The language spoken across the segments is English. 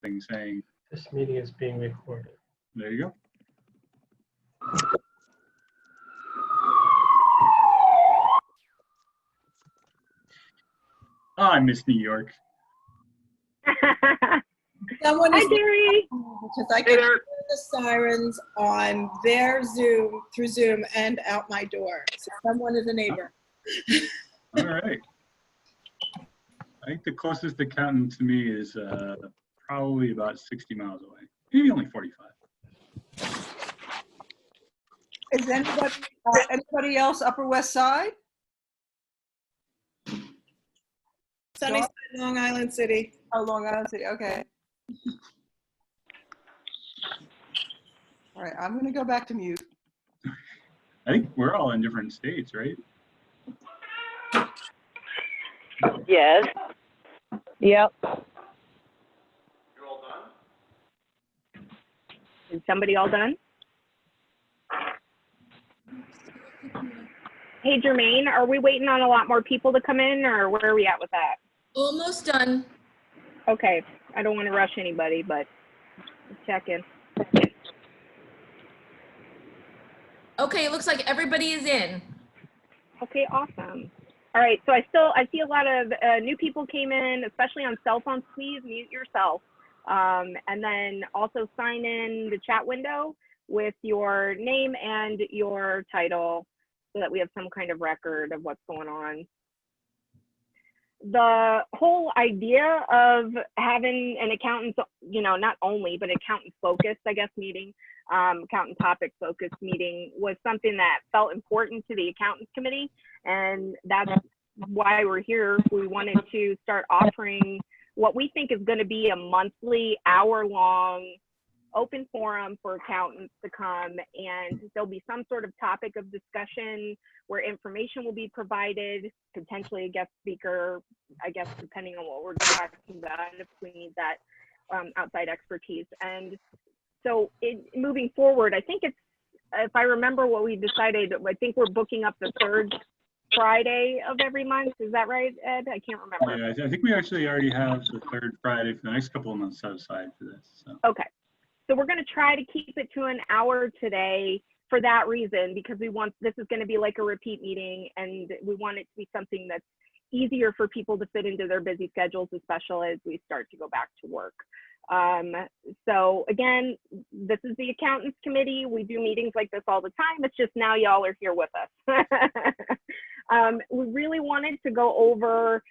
thing saying. This meeting is being recorded. There you go. Oh, I miss New York. Someone Hi, is Jerry. because I can hear the sirens on their Zoom through Zoom and out my door. So someone is a neighbor. All right. I think the closest accountant to me is probably about 60 miles away. Maybe only 45. Is anybody else Upper West Side? Sunnyside, Long Island City. Oh, Long Island City, okay. All right, I'm gonna go back to mute. I think we're all in different states, right? Yes. Yep. You're all done? Is somebody all done? Hey, Jermaine, are we waiting on a lot more people to come in, or where are we at with that? Almost done. Okay, I don't want to rush anybody, but check in. Okay, it looks like everybody is in. Okay, awesome. All right, so I see a lot of new people came in, especially on cell phones. Please mute yourself. And then also sign in the chat window with your name and your title so that we have some kind of record of what's going on. The whole idea of having an accountant, you know, not only, but accountant focused, I guess, meeting, accountant topic focused meeting was something that felt important to the accountants committee. And that's why we're here. We wanted to start offering what we think is going to be a monthly hour-long open forum for accountants to come, and there'll be some sort of topic of discussion where information will be provided, potentially a guest speaker, I guess, depending on what we're talking about, if we need that outside expertise. And so moving forward, I think it's, if I remember what we decided, I think we're booking up the third Friday of every month. Is that right, Ed? I can't remember. Yeah, I think we actually already have the third Friday for the next couple of months set aside for this. So. Okay. So we're going to try to keep it to an hour today for that reason, because we want, this is going to be like a repeat meeting, and we want it to be something that's easier for people to fit into their busy schedules, especially as we start to go back to work. So again, this is the accountants committee. We do meetings like this all the time. It's just now y'all are here with us. We really wanted to go over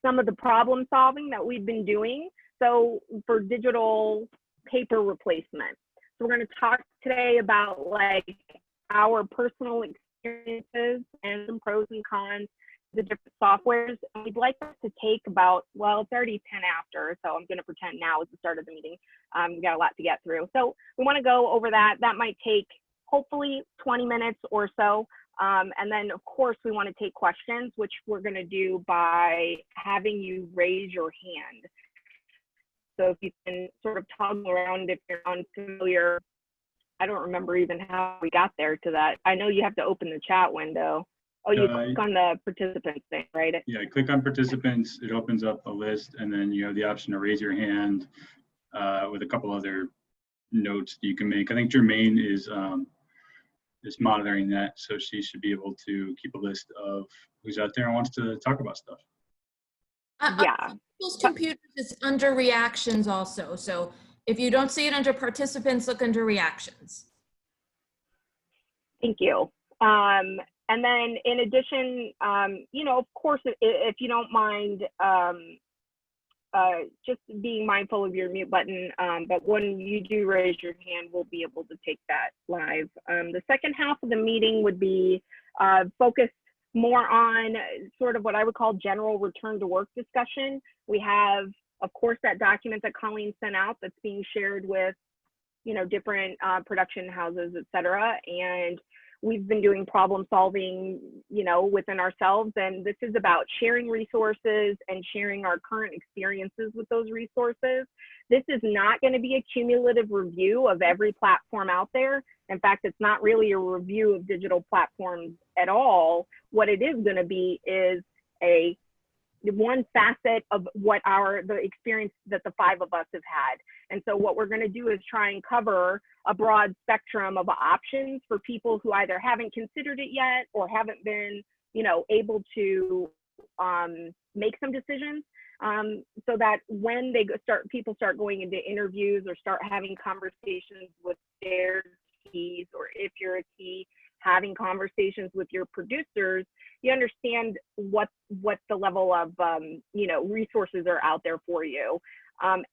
some of the problem solving that we've been doing. So for digital paper replacement. So we're going to talk today about like our personal experiences and some pros and cons, the different softwares. And we'd like to take about, well, it's already 10 after, so I'm going to pretend now is the start of the meeting. We got a lot to get through. So we want to go over that. That might take hopefully 20 minutes or so. And then of course we want to take questions, which we're going to do by having you raise your hand. So if you can sort of toggle around if you're unfamiliar. I don't remember even how we got there to that. I know you have to open the chat window. Oh, you click on the participants thing, right? Yeah, click on participants. It opens up a list, and then you have the option to raise your hand with a couple other notes that you can make. I think Jermaine is monitoring that, so she should be able to keep a list of who's out there and wants to talk about stuff. Yeah. People's computers is under reactions also. So if you don't see it under participants, look under reactions. Thank you. And then in addition, you know, of course, if you don't mind, just being mindful of your mute button, but when you do raise your hand, we'll be able to take that live. The second half of the meeting would be focused more on sort of what I would call general return to work discussion. We have, of course, that document that Colleen sent out that's being shared with, you know, different production houses, et cetera. And we've been doing problem solving, you know, within ourselves. And this is about sharing resources and sharing our current experiences with those resources. This is not going to be a cumulative review of every platform out there. In fact, it's not really a review of digital platforms at all. What it is going to be is a one facet of what the experience that the 5 of us have had. And so what we're going to do is try and cover a broad spectrum of options for people who either haven't considered it yet or haven't been, able to make some decisions, so that when people start going into interviews or start having conversations with their Ts, or if you're a T, having conversations with your producers, you understand what the level of resources are out there for you.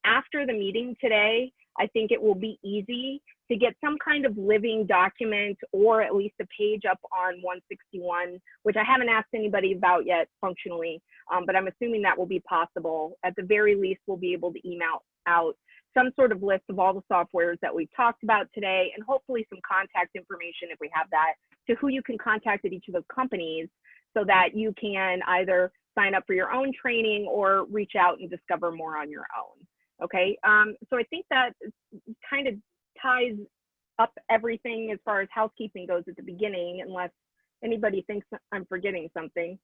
After the meeting today, I think it will be easy to get some kind of living document, or at least a page up on 161, which I haven't asked anybody about yet functionally, but I'm assuming that will be possible. At the very least, we'll be able to email out some sort of list of all the softwares that we've talked about today, and hopefully some contact information, if we have that, to who you can contact at each of those companies, so that you can either sign up for your own training or reach out and discover more on your own. Okay, so I think that kind of ties up everything as far as housekeeping goes at the beginning, unless anybody thinks I'm forgetting something.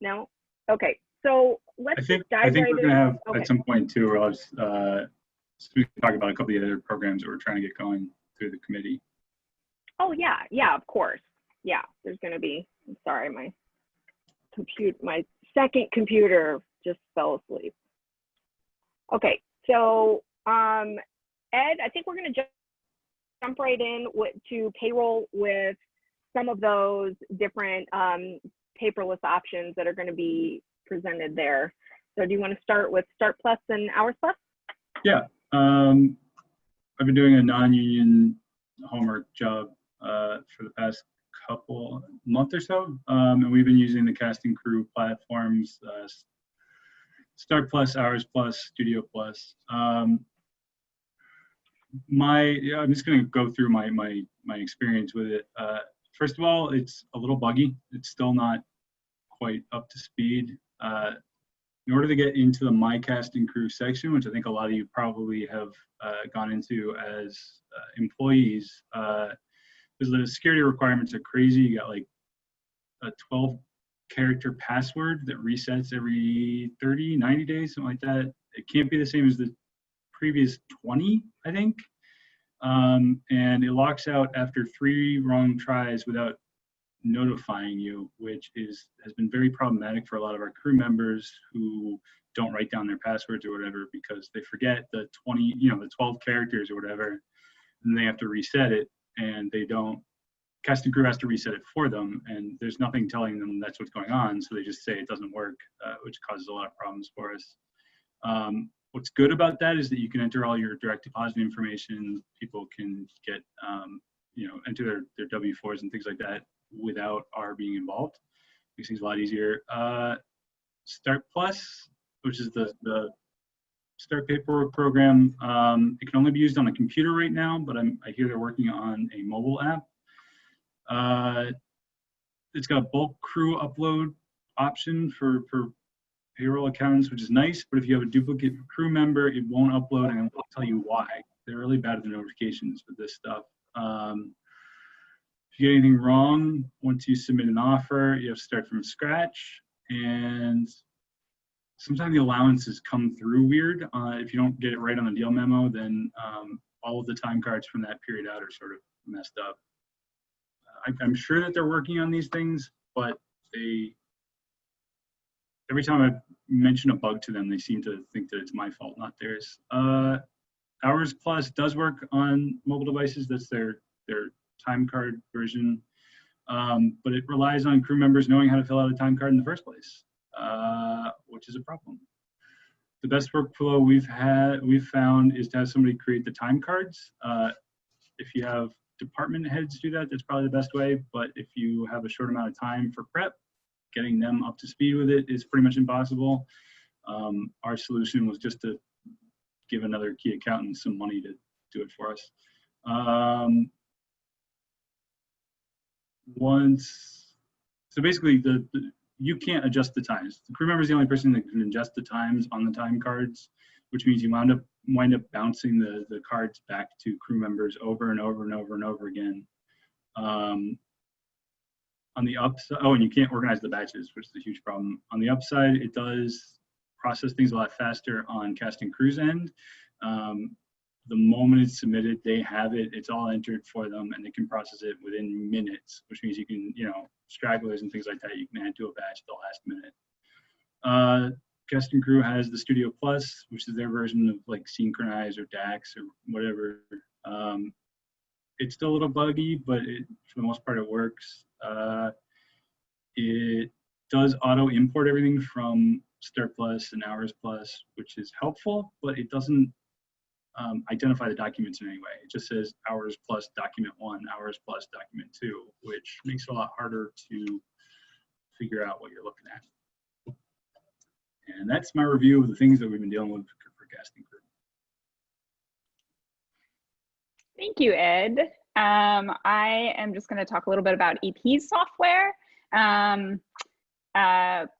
No? Okay, so let's just dive I think right we're gonna have in. at some point too, Ross, we can talk about a couple of the other programs that we're trying to get going through the committee. Oh yeah, of course. Yeah, there's gonna be, I'm sorry, my second computer just fell asleep. Okay, so Ed, I think we're gonna jump right in to payroll with some of those different paperless options that are gonna be presented there. So do you wanna start with Start Plus and Hours Plus? Yeah, I've been doing a non-union homework job for the past month or so, and we've been using the casting crew platforms, Start Plus, Hours Plus, Studio Plus. I'm just going to go through my experience with it. First of all, it's a little buggy. It's still not quite up to speed. In order to get into the My Casting Crew section, which I think a lot of you probably have gone into as employees, because the security requirements are crazy. You got like a 12-character password that resets every 30, 90 days, something like that. It can't be the same as the previous 20, I think. And it locks out after 3 wrong tries without notifying you, which has been very problematic for a lot of our crew members who don't write down their passwords or whatever because they forget the 12 characters or whatever, and they have to reset it, and they don't. Casting crew has to reset it for them, and there's nothing telling them that's what's going on, so they just say it doesn't work, which causes a lot of problems for us. What's good about that is that you can enter all your direct deposit information. People can get, enter their W-4s and things like that without our being involved. Makes things a lot easier. Start Plus, which is the Start Paperwork program, it can only be used on a computer right now, but I hear they're working on a mobile app. It's got a bulk crew upload option for payroll accounts, which is nice, but if you have a duplicate crew member, it won't upload, and I'll tell you why. They're really bad at the notifications with this stuff. If you get anything wrong, once you submit an offer, you have to start from scratch, and sometimes the allowances come through weird. If you don't get it right on the deal memo, then all of the time cards from that period out are sort of messed up. I'm sure that they're working on these things, but every time I mention a bug to them, they seem to think that it's my fault, not theirs. Hours Plus does work on mobile devices. That's their time card version, but it relies on crew members knowing how to fill out a time card in the first place, which is a problem. The best workflow we've found is to have somebody create the time cards. If you have department heads do that, that's probably the best way, but if you have a short amount of time for prep, getting them up to speed with it is pretty much impossible. Our solution was just to give another key accountant some money to do it for us. So basically you can't adjust the times. The crew member is the only person that can adjust the times on the time cards, which means you wind up bouncing the cards back to crew members over and over and over and over again. On the upside, oh, and you can't organize the batches, which is a huge problem. On the upside, it does process things a lot faster on cast and crew's end. The moment it's submitted, they have it, it's all entered for them, and they can process it within minutes, which means you can, you know, stragglers and things like that, you can add to a batch at the last minute. Cast and crew has the Studio Plus, which is their version of like Synchronize or DAX or whatever. It's still a little buggy, but for the most part, it works. It does auto import everything from Start Plus and Hours Plus, which is helpful, but it doesn't identify the documents in any way. It just says Hours Plus Document 1, Hours Plus Document 2, which makes it a lot harder to figure out what you're looking at. And that's my review of the things that we've been dealing with for Cast and Crew. Thank you, Ed. I am just going to talk a little bit about I.A.T.S.E software. By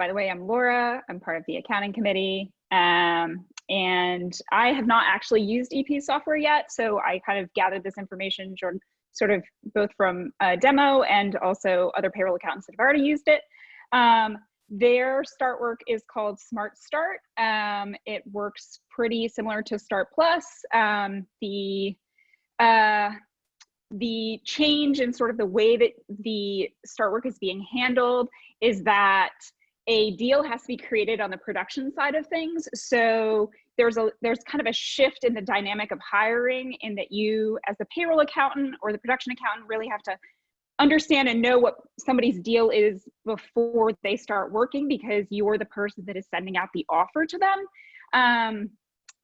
the way, I'm Laura. I'm part of the accounting committee. And I have not actually used I.A.T.S.E software yet, so I kind of gathered this information sort of both from a demo and also other payroll accountants that have already used it. Their start work is called Smart Start. It works pretty similar to Start Plus. The change in sort of the way that the start work is being handled is that a deal has to be created on the production side of things. So there's kind of a shift in the dynamic of hiring, in that you, as the payroll accountant or the production accountant, really have to understand and know what somebody's deal is before they start working, because you're the person that is sending out the offer to them.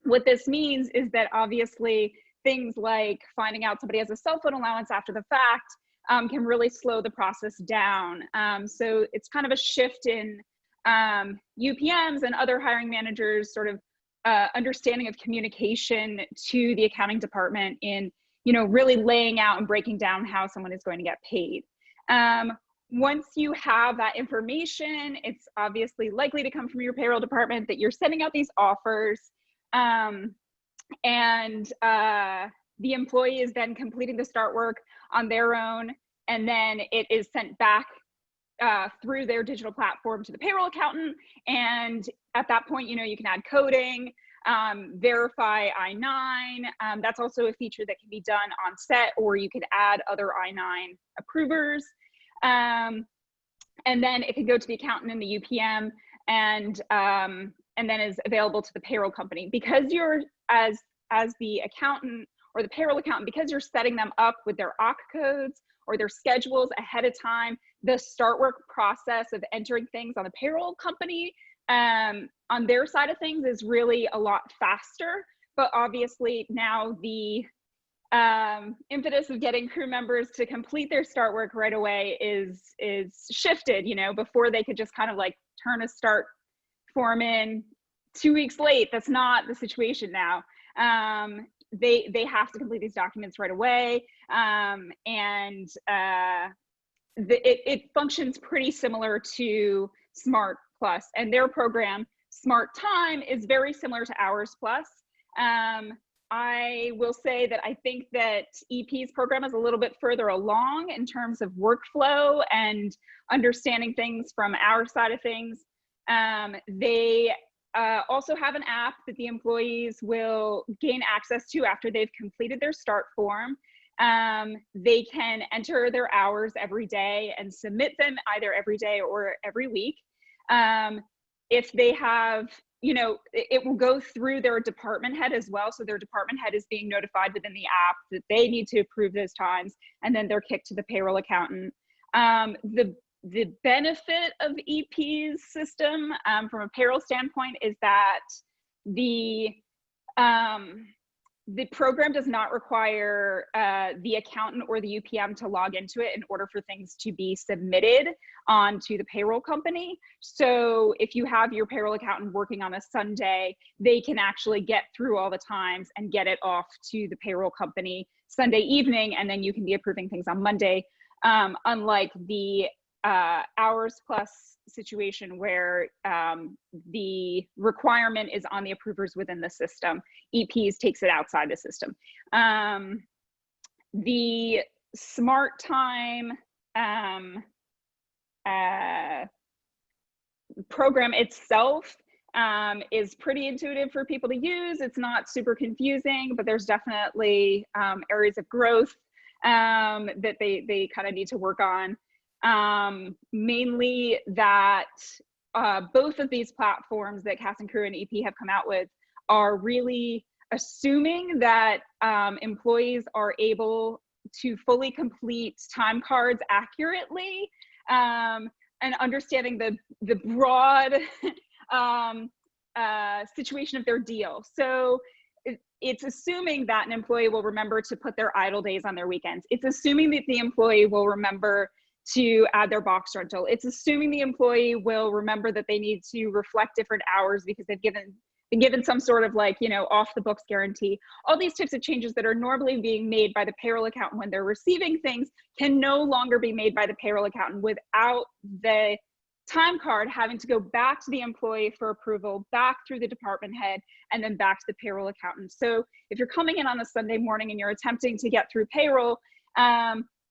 What this means is that obviously things like finding out somebody has a cell phone allowance after the fact can really slow the process down. So it's kind of a shift in UPMs and other hiring managers sort of understanding of communication to the accounting department in, you know, really laying out and breaking down how someone is going to get paid. Once you have that information, it's obviously likely to come from your payroll department that you're sending out these offers. And the employee is then completing the start work on their own, and then it is sent back through their digital platform to the payroll accountant. And at that point, you know, you can add coding, verify I-9. That's also a feature that can be done on set, or you could add other I-9 approvers. And then it can go to the accountant and the UPM, and then is available to the payroll company. Because you're, as the accountant or the payroll accountant, because you're setting them up with their OC codes or their schedules ahead of time, the start work process of entering things on the payroll company on their side of things is really a lot faster. But obviously now the impetus of getting crew members to complete their start work right away is shifted. You know, before they could just kind of like turn a start form in 2 weeks late. That's not the situation now. They have to complete these documents right away. It functions pretty similar to Smart Plus, and their program Smart Time is very similar to Hours Plus. I will say that I think that EP's program is a little bit further along in terms of workflow and understanding things from our side of things. They also have an app that the employees will gain access to after they've completed their start form. They can enter their hours every day and submit them either every day or every week. If they have, you know, it will go through their department head as well. So their department head is being notified within the app that they need to approve those times, and then they're kicked to the payroll accountant. The benefit of EP's system from a payroll standpoint is that the program does not require the accountant or the UPM to log into it in order for things to be submitted onto the payroll company. So if you have your payroll accountant working on a Sunday, they can actually get through all the times and get it off to the payroll company Sunday evening, and then you can be approving things on Monday, unlike the Hours Plus situation where the requirement is on the approvers within the system. EP's takes it outside the system. The Smart Time program itself is pretty intuitive for people to use. It's not super confusing, but there's definitely areas of growth that they kind of need to work on. Mainly that both of these platforms that Cast and Crew and EP have come out with are really assuming that employees are able to fully complete time cards accurately, and understanding the broad situation of their deal. So it's assuming that an employee will remember to put their idle days on their weekends. It's assuming that the employee will remember to add their box rental. It's assuming the employee will remember that they need to reflect different hours because they've been given some sort of like, off the books guarantee. All these types of changes that are normally being made by the payroll accountant when they're receiving things can no longer be made by the payroll accountant without the time card having to go back to the employee for approval, back through the department head, and then back to the payroll accountant. So if you're coming in on a Sunday morning and you're attempting to get through payroll,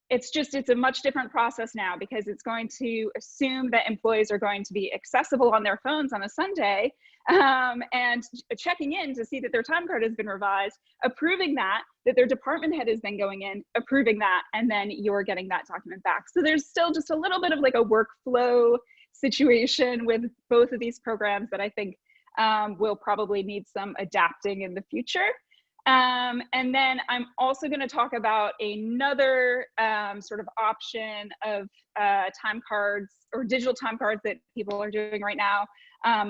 it's a much different process now because it's going to assume that employees are going to be accessible on their phones on a Sunday and checking in to see that their time card has been revised, approving that their department head is then going in, approving that, and then you're getting that document back. So there's still just a little bit of like a workflow situation with both of these programs that I think will probably need some adapting in the future. And then I'm also going to talk about another sort of option of time cards or digital time cards that people are doing right now,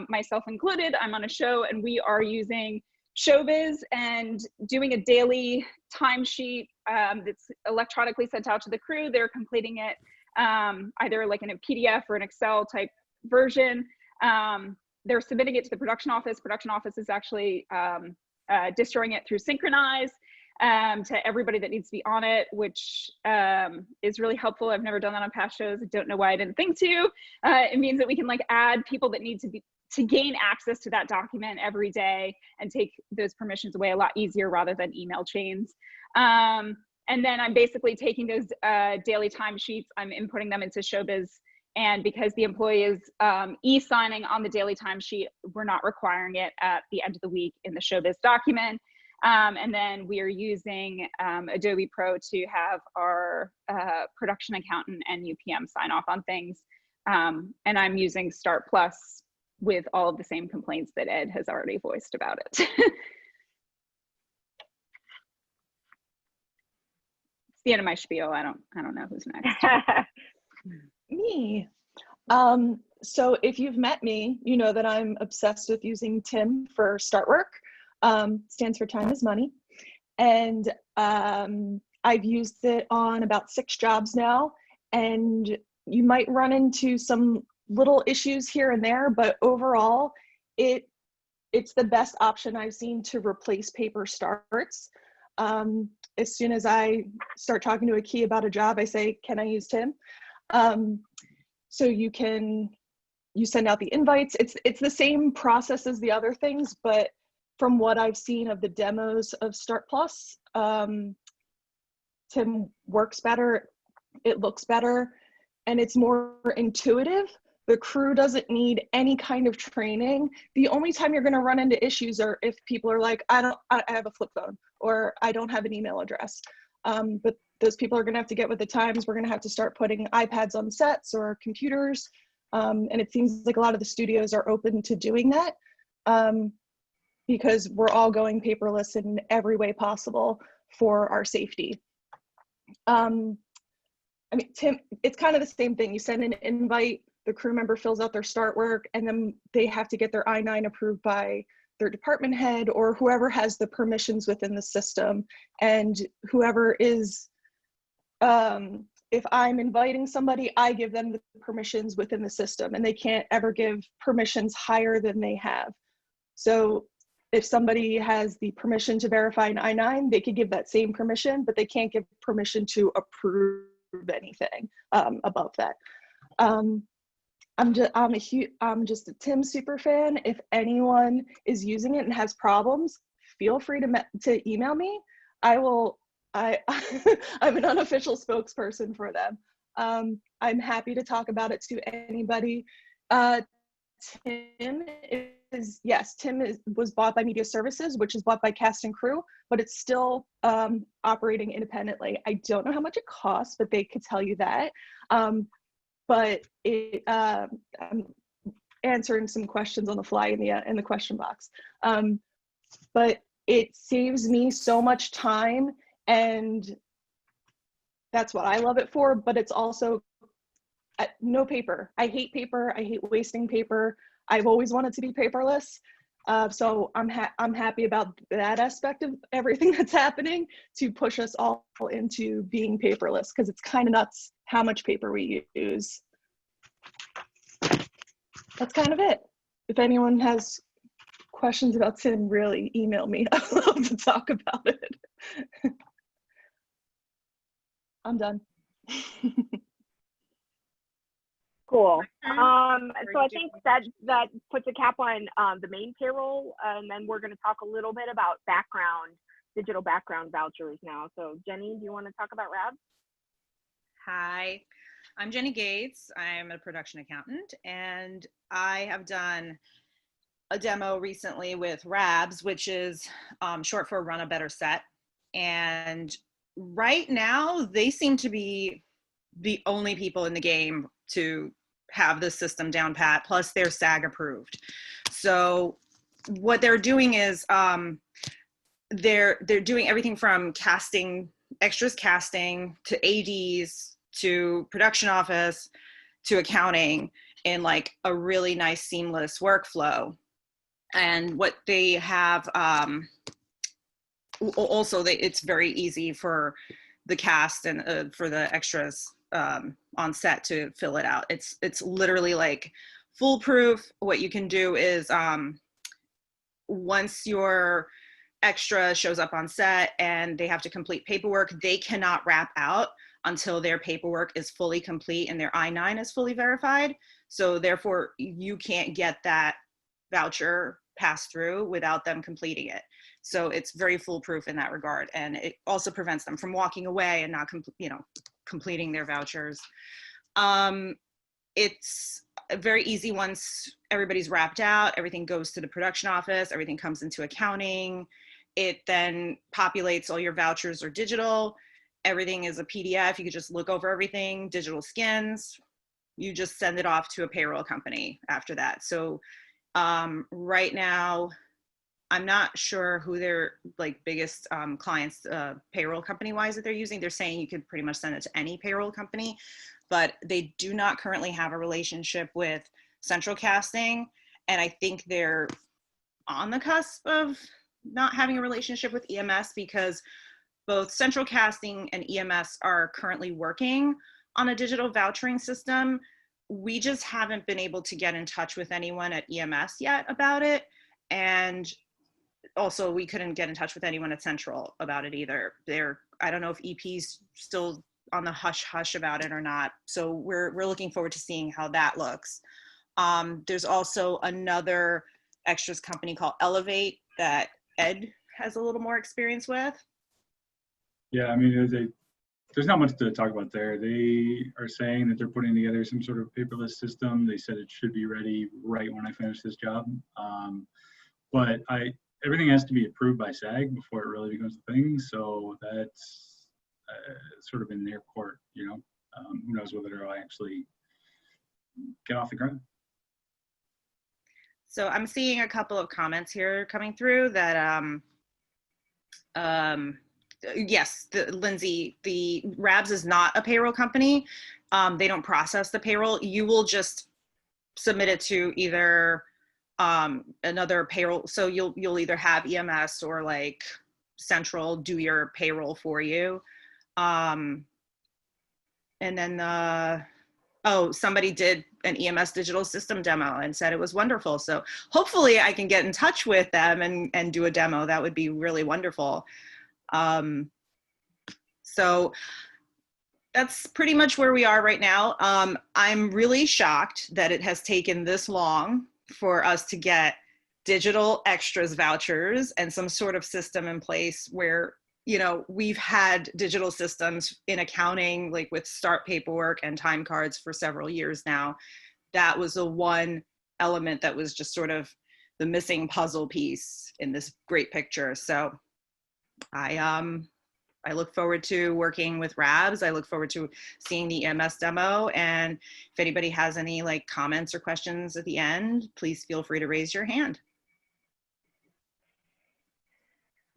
myself included. I'm on a show and we are using Showbiz and doing a daily timesheet that's electronically sent out to the crew. They're completing it either like in a PDF or an Excel type version. They're submitting it to the production office. Production office is actually destroying it through Synchronize to everybody that needs to be on it, which is really helpful. I've never done that on past shows. I don't know why I didn't think to. It means that we can like add people that need to gain access to that document every day and take those permissions away a lot easier rather than email chains. And then I'm basically taking those daily timesheets, I'm inputting them into Showbiz. And because the employee is e-signing on the daily timesheet, we're not requiring it at the end of the week in the Showbiz document. And then we are using Adobe Pro to have our production accountant and UPM sign off on things. And I'm using Start Plus with all of the same complaints that Ed has already voiced about it. It's the end of my spiel. I don't know who's next. Me. So if you've met me, you know that I'm obsessed with using TIM for start work. Stands for time is money. And I've used it on about 6 jobs now. And you might run into some little issues here and there, but overall, it's the best option I've seen to replace paper starts. As soon as I start talking to a key about a job, I say, can I use TIM? So you send out the invites. It's the same process as the other things, but from what I've seen of the demos of Start Plus, TIM works better, it looks better, and it's more intuitive. The crew doesn't need any kind of training. The only time you're gonna run into issues are if people are like, I have a flip phone, or I don't have an email address. But those people are gonna have to get with the times. We're gonna have to start putting iPads on sets or computers. And it seems like a lot of the studios are open to doing that because we're all going paperless in every way possible for our safety. I mean, TIM, it's kind of the same thing. You send an invite, the crew member fills out their start work, and then they have to get their I-9 approved by their department head or whoever has the permissions within the system. And whoever is, if I'm inviting somebody, I give them the permissions within the system, and they can't ever give permissions higher than they have. So if somebody has the permission to verify an I-9, they could give that same permission, but they can't give permission to approve anything above that. I'm just a TIM super fan. If anyone is using it and has problems, feel free to email me. I'm an unofficial spokesperson for them. I'm happy to talk about it to anybody. Tim was bought by Media Services, which is bought by Cast and Crew, but it's still operating independently. I don't know how much it costs, but they could tell you that. But I'm answering some questions on the fly in the question box. But it saves me so much time, and that's what I love it for. But it's also no paper. I hate paper. I hate wasting paper. I've always wanted to be paperless. So I'm happy about that aspect of everything that's happening to push us all into being paperless, because it's kind of nuts how much paper we use. That's kind of it. If anyone has questions about Tim, really email me. I'd love to talk about it. I'm done. Cool. So I think that puts a cap on the main payroll, and then we're going to talk a little bit about digital background vouchers now. So Jenny, do you want to talk about RAB? Hi, I'm Jenny Gates. I'm a production accountant, and I have done a demo recently with RABS, which is short for Run a Better Set. And right now, they seem to be the only people in the game to have the system down pat, plus they're SAG approved. So what they're doing is they're doing everything from extras casting to ADs to production office to accounting in like a really nice seamless workflow. And what they have also, it's very easy for the cast and for the extras on set to fill it out. It's literally like foolproof. What you can do is once your extra shows up on set and they have to complete paperwork, they cannot wrap out until their paperwork is fully complete and their I-9 is fully verified. So therefore, you can't get that voucher passed through without them completing it. So it's very foolproof in that regard. And it also prevents them from walking away and not completing their vouchers. It's very easy once everybody's wrapped out, everything goes to the production office, everything comes into accounting. It then populates all your vouchers are digital. Everything is a PDF. You could just look over everything, digital skins. You just send it off to a payroll company after that. So right now, I'm not sure who their biggest clients payroll company wise that they're using. They're saying you could pretty much send it to any payroll company, but they do not currently have a relationship with Central Casting. And I think they're on the cusp of not having a relationship with EMS, because both Central Casting and EMS are currently working on a digital vouchering system. We just haven't been able to get in touch with anyone at EMS yet about it. And also we couldn't get in touch with anyone at Central about it either. I don't know if EP's still on the hush hush about it or not. So we're looking forward to seeing how that looks. There's also another extras company called Elevate that Ed has a little more experience with. Yeah, I mean, there's not much to talk about there. They are saying that they're putting together some sort of paperless system. They said it should be ready right when I finish this job. But everything has to be approved by SAG before it really becomes a thing. So that's sort of in their court, who knows whether it'll actually get off the ground. So I'm seeing a couple of comments here coming through that, yes, Lindsay, the RABS is not a payroll company. They don't process the payroll. You will just submit it to either another payroll. So you'll either have EMS or Central do your payroll for you. And then somebody did an EMS digital system demo and said it was wonderful. So hopefully I can get in touch with them and do a demo. That would be really wonderful. So that's pretty much where we are right now. I'm really shocked that it has taken this long for us to get digital extras vouchers and some sort of system in place where we've had digital systems in accounting, like with start paperwork and time cards for several years now. That was the one element that was just sort of the missing puzzle piece in this great picture. So I look forward to working with RABS. I look forward to seeing the EMS demo. And if anybody has any like comments or questions at the end, please feel free to raise your hand.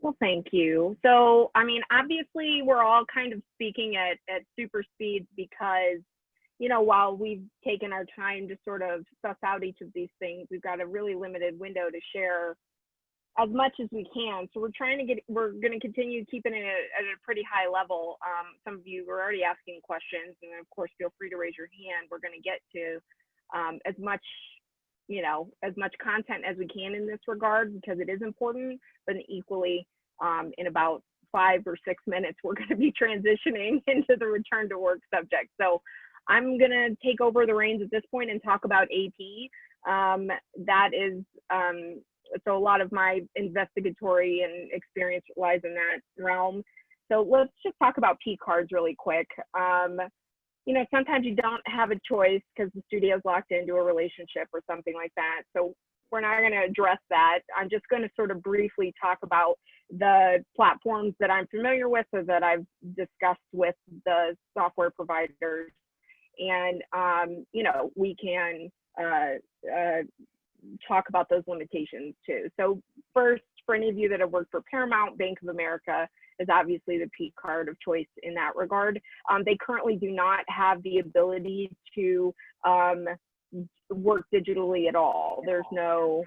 Well, thank you. So, I mean, obviously we're all kind of speaking at super speeds because, while we've taken our time to sort of suss out each of these things, we've got a really limited window to share as much as we can. So we're going to continue keeping it at a pretty high level. Some of you are already asking questions, and of course, feel free to raise your hand. We're going to get to as much content as we can in this regard because it is important, but equally in about 5 or 6 minutes, we're going to be transitioning into the return to work subject. So I'm going to take over the reins at this point and talk about AT. That is, so a lot of my investigatory and experience lies in that realm. So let's just talk about P cards really quick. Sometimes you don't have a choice because the studio's locked into a relationship or something like that. So we're not going to address that. I'm just going to sort of briefly talk about the platforms that I'm familiar with or that I've discussed with the software providers. And, we can talk about those limitations too. So first, for any of you that have worked for Paramount, Bank of America is obviously the P card of choice in that regard. They currently do not have the ability to work digitally at all. There's no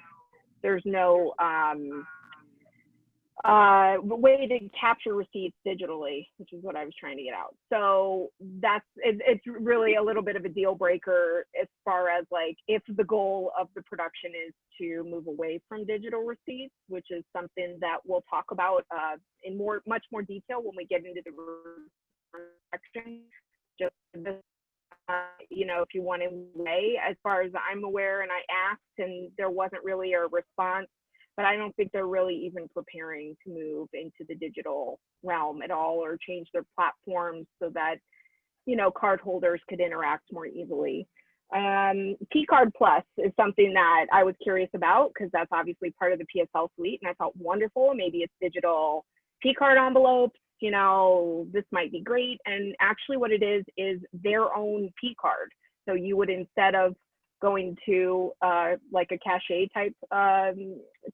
way to capture receipts digitally, which is what I was trying to get out. So it's really a little bit of a deal breaker as far as like if the goal of the production is to move away from digital receipts, which is something that we'll talk about in much more detail when we get into the section. Just this, if you want to weigh, as far as I'm aware, and I asked and there wasn't really a response. But I don't think they're really even preparing to move into the digital realm at all or change their platforms so that, card holders could interact more easily. P Card Plus is something that I was curious about because that's obviously part of the PSL suite and I thought wonderful. Maybe it's digital P card envelopes, this might be great. And actually what it is their own P card. So you would, instead of going to like a cachet type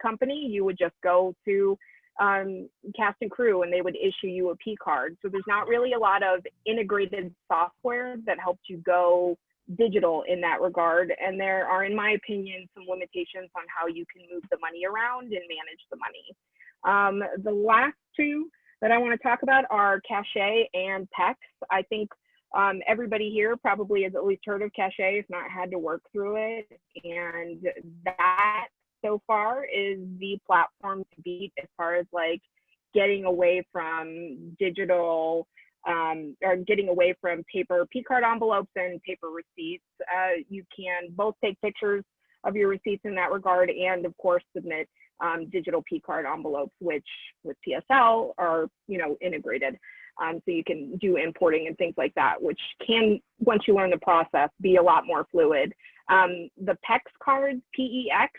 company, you would just go to cast and crew and they would issue you a P card. So there's not really a lot of integrated software that helps you go digital in that regard. And there are, in my opinion, some limitations on how you can move the money around and manage the money. The last two that I want to talk about are cachet and PEX. I think everybody here probably has at least heard of cachet, if not had to work through it. And that so far is the platform to beat as far as like getting away from digital or getting away from paper P card envelopes and paper receipts. You can both take pictures of your receipts in that regard and of course submit digital P card envelopes, which with PSL are, integrated. So you can do importing and things like that, which can, once you learn the process, be a lot more fluid. The PEX cards, P-E-X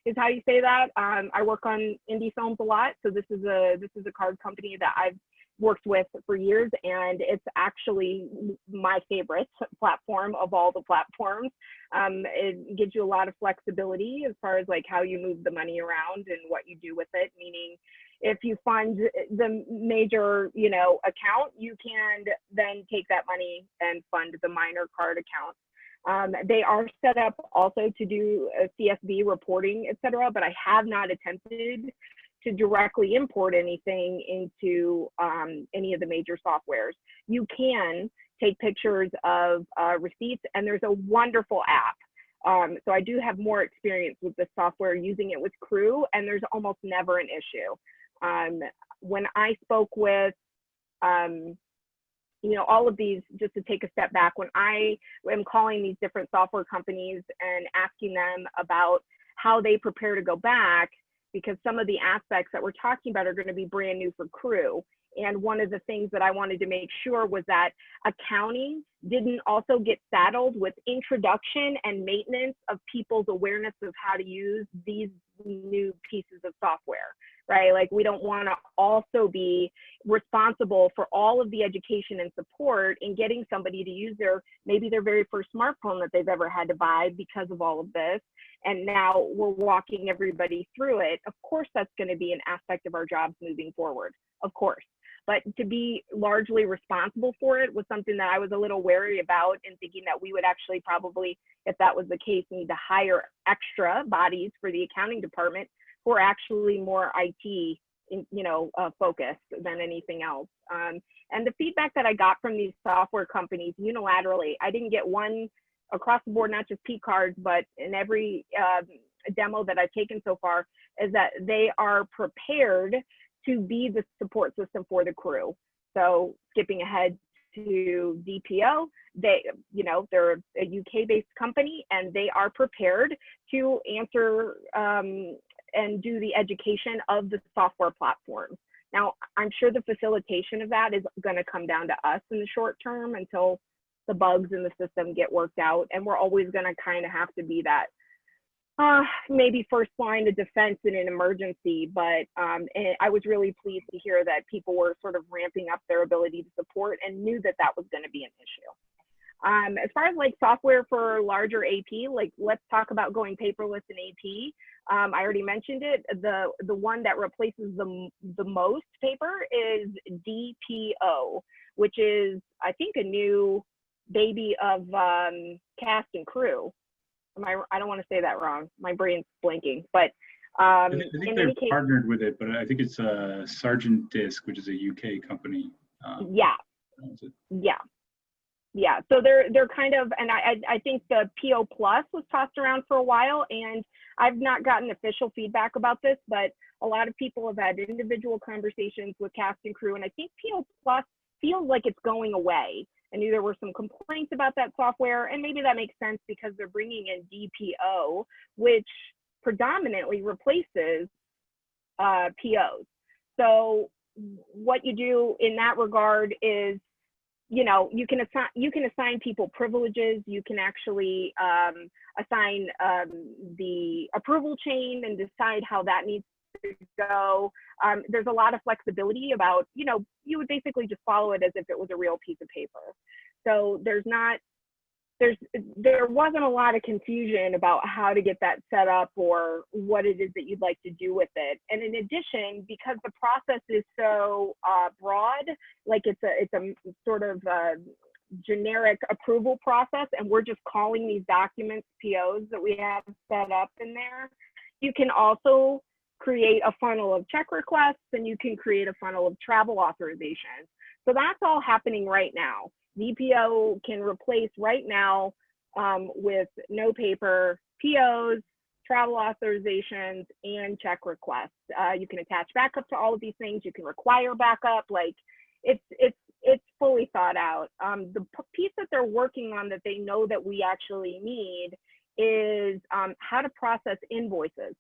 is how you say that. I work on indie films a lot. So this is a card company that I've worked with for years, and it's actually my favorite platform of all the platforms. It gives you a lot of flexibility as far as like how you move the money around and what you do with it, meaning if you fund the major, account, you can then take that money and fund the minor card accounts. They are set up also to do CSV reporting, et cetera, but I have not attempted to directly import anything into any of the major softwares. You can take pictures of receipts, and there's a wonderful app. So I do have more experience with the software using it with Crew, and there's almost never an issue. When I spoke with, all of these, just to take a step back, when I am calling these different software companies and asking them about how they prepare to go back, because some of the aspects that we're talking about are going to be brand new for crew. And one of the things that I wanted to make sure was that accounting didn't also get saddled with introduction and maintenance of people's awareness of how to use these new pieces of software, right? Like, we don't want to also be responsible for all of the education and support in getting somebody to use maybe their very first smartphone that they've ever had to buy because of all of this. And now we're walking everybody through it. Of course, that's going to be an aspect of our jobs moving forward, of course. But to be largely responsible for it was something that I was a little wary about, and thinking that we would actually probably, if that was the case, need to hire extra bodies for the accounting department who are actually more IT, focused than anything else. And the feedback that I got from these software companies unilaterally, I didn't get one across the board, not just P cards, but in every demo that I've taken so far, is that they are prepared to be the support system for the crew. So skipping ahead to DPO, they're a UK-based company, and they are prepared to answer and do the education of the software platforms. Now, I'm sure the facilitation of that is going to come down to us in the short term until the bugs in the system get worked out, and we're always going to kind of have to be that maybe first line of defense in an emergency. But I was really pleased to hear that people were sort of ramping up their ability to support and knew that that was going to be an issue. As far as like software for larger AP, like, let's talk about going paperless in AP. I already mentioned it. The one that replaces the most paper is DPO, which is, I think, a new baby of cast and crew. I don't want to say that wrong. My brain's blanking, but I think they're partnered with it, but I think it's Sergeant Disc, which is a UK company. Yeah. So they're kind of, and I think the PO Plus was tossed around for a while, and I've not gotten official feedback about this, but a lot of people have had individual conversations with cast and crew, and I think PO Plus feels like it's going away. I knew there were some complaints about that software, and maybe that makes sense because they're bringing in DPO, which predominantly replaces POs. So what you do in that regard is, you can assign people privileges. You can actually assign the approval chain and decide how that needs to go. There's a lot of flexibility about, you would basically just follow it as if it was a real piece of paper. So there wasn't a lot of confusion about how to get that set up or what it is that you'd like to do with it. And in addition, because the process is so broad, like it's a sort of generic approval process, and we're just calling these documents POs that we have set up in there, you can also create a funnel of check requests, and you can create a funnel of travel authorizations. So that's all happening right now. DPO can replace right now with no paper POs, travel authorizations, and check requests. You can attach backup to all of these things. You can require backup. Like, it's fully thought out. The piece that they're working on that they know that we actually need is how to process invoices.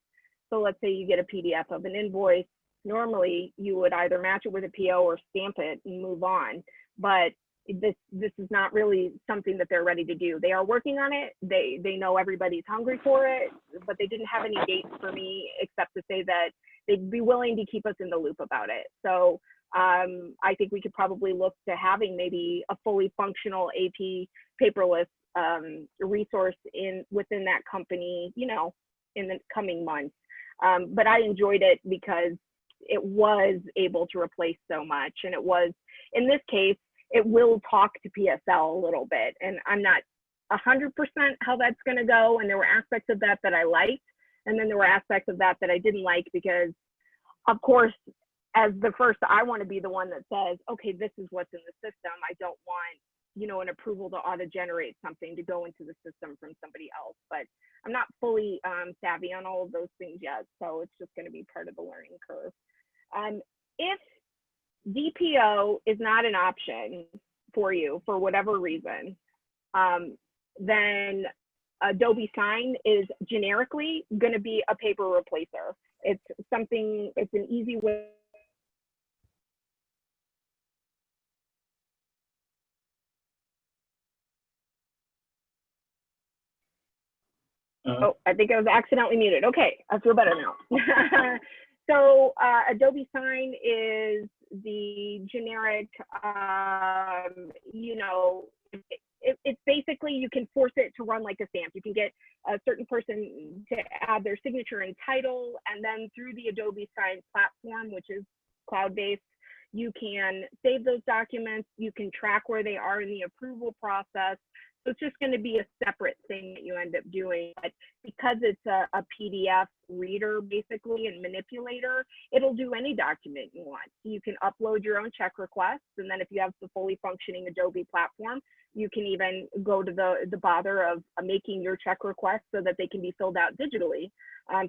So let's say you get a PDF of an invoice. Normally, you would either match it with a PO or stamp it and move on. But this is not really something that they're ready to do. They are working on it. They know everybody's hungry for it, but they didn't have any dates for me except to say that they'd be willing to keep us in the loop about it. So I think we could probably look to having maybe a fully functional AP paperless resource within that company, in the coming months. But I enjoyed it because it was able to replace so much. And it was, in this case, it will talk to PSL a little bit. And I'm not 100% how that's going to go. And there were aspects of that I liked. And then there were aspects of that I didn't like because, of course, as the first, I want to be the one that says, okay, this is what's in the system. I don't want, an approval to auto-generate something to go into the system from somebody else. But I'm not fully savvy on all of those things yet. So it's just going to be part of the learning curve. If DPO is not an option for you for whatever reason, then Adobe Sign is generically going to be a paper replacer. It's something, it's an easy way. Oh, I think I was accidentally muted. Okay, I feel better now. So Adobe Sign is the generic, you know, it's basically, you can force it to run like a stamp. You can get a certain person to add their signature and title, and then through the Adobe Sign platform, which is cloud-based, you can save those documents. You can track where they are in the approval process. So it's just going to be a separate thing that you end up doing. But because it's a PDF reader, basically, and manipulator, it'll do any document you want. You can upload your own check requests. And then if you have the fully functioning Adobe platform, you can even go to the bother of making your check requests so that they can be filled out digitally,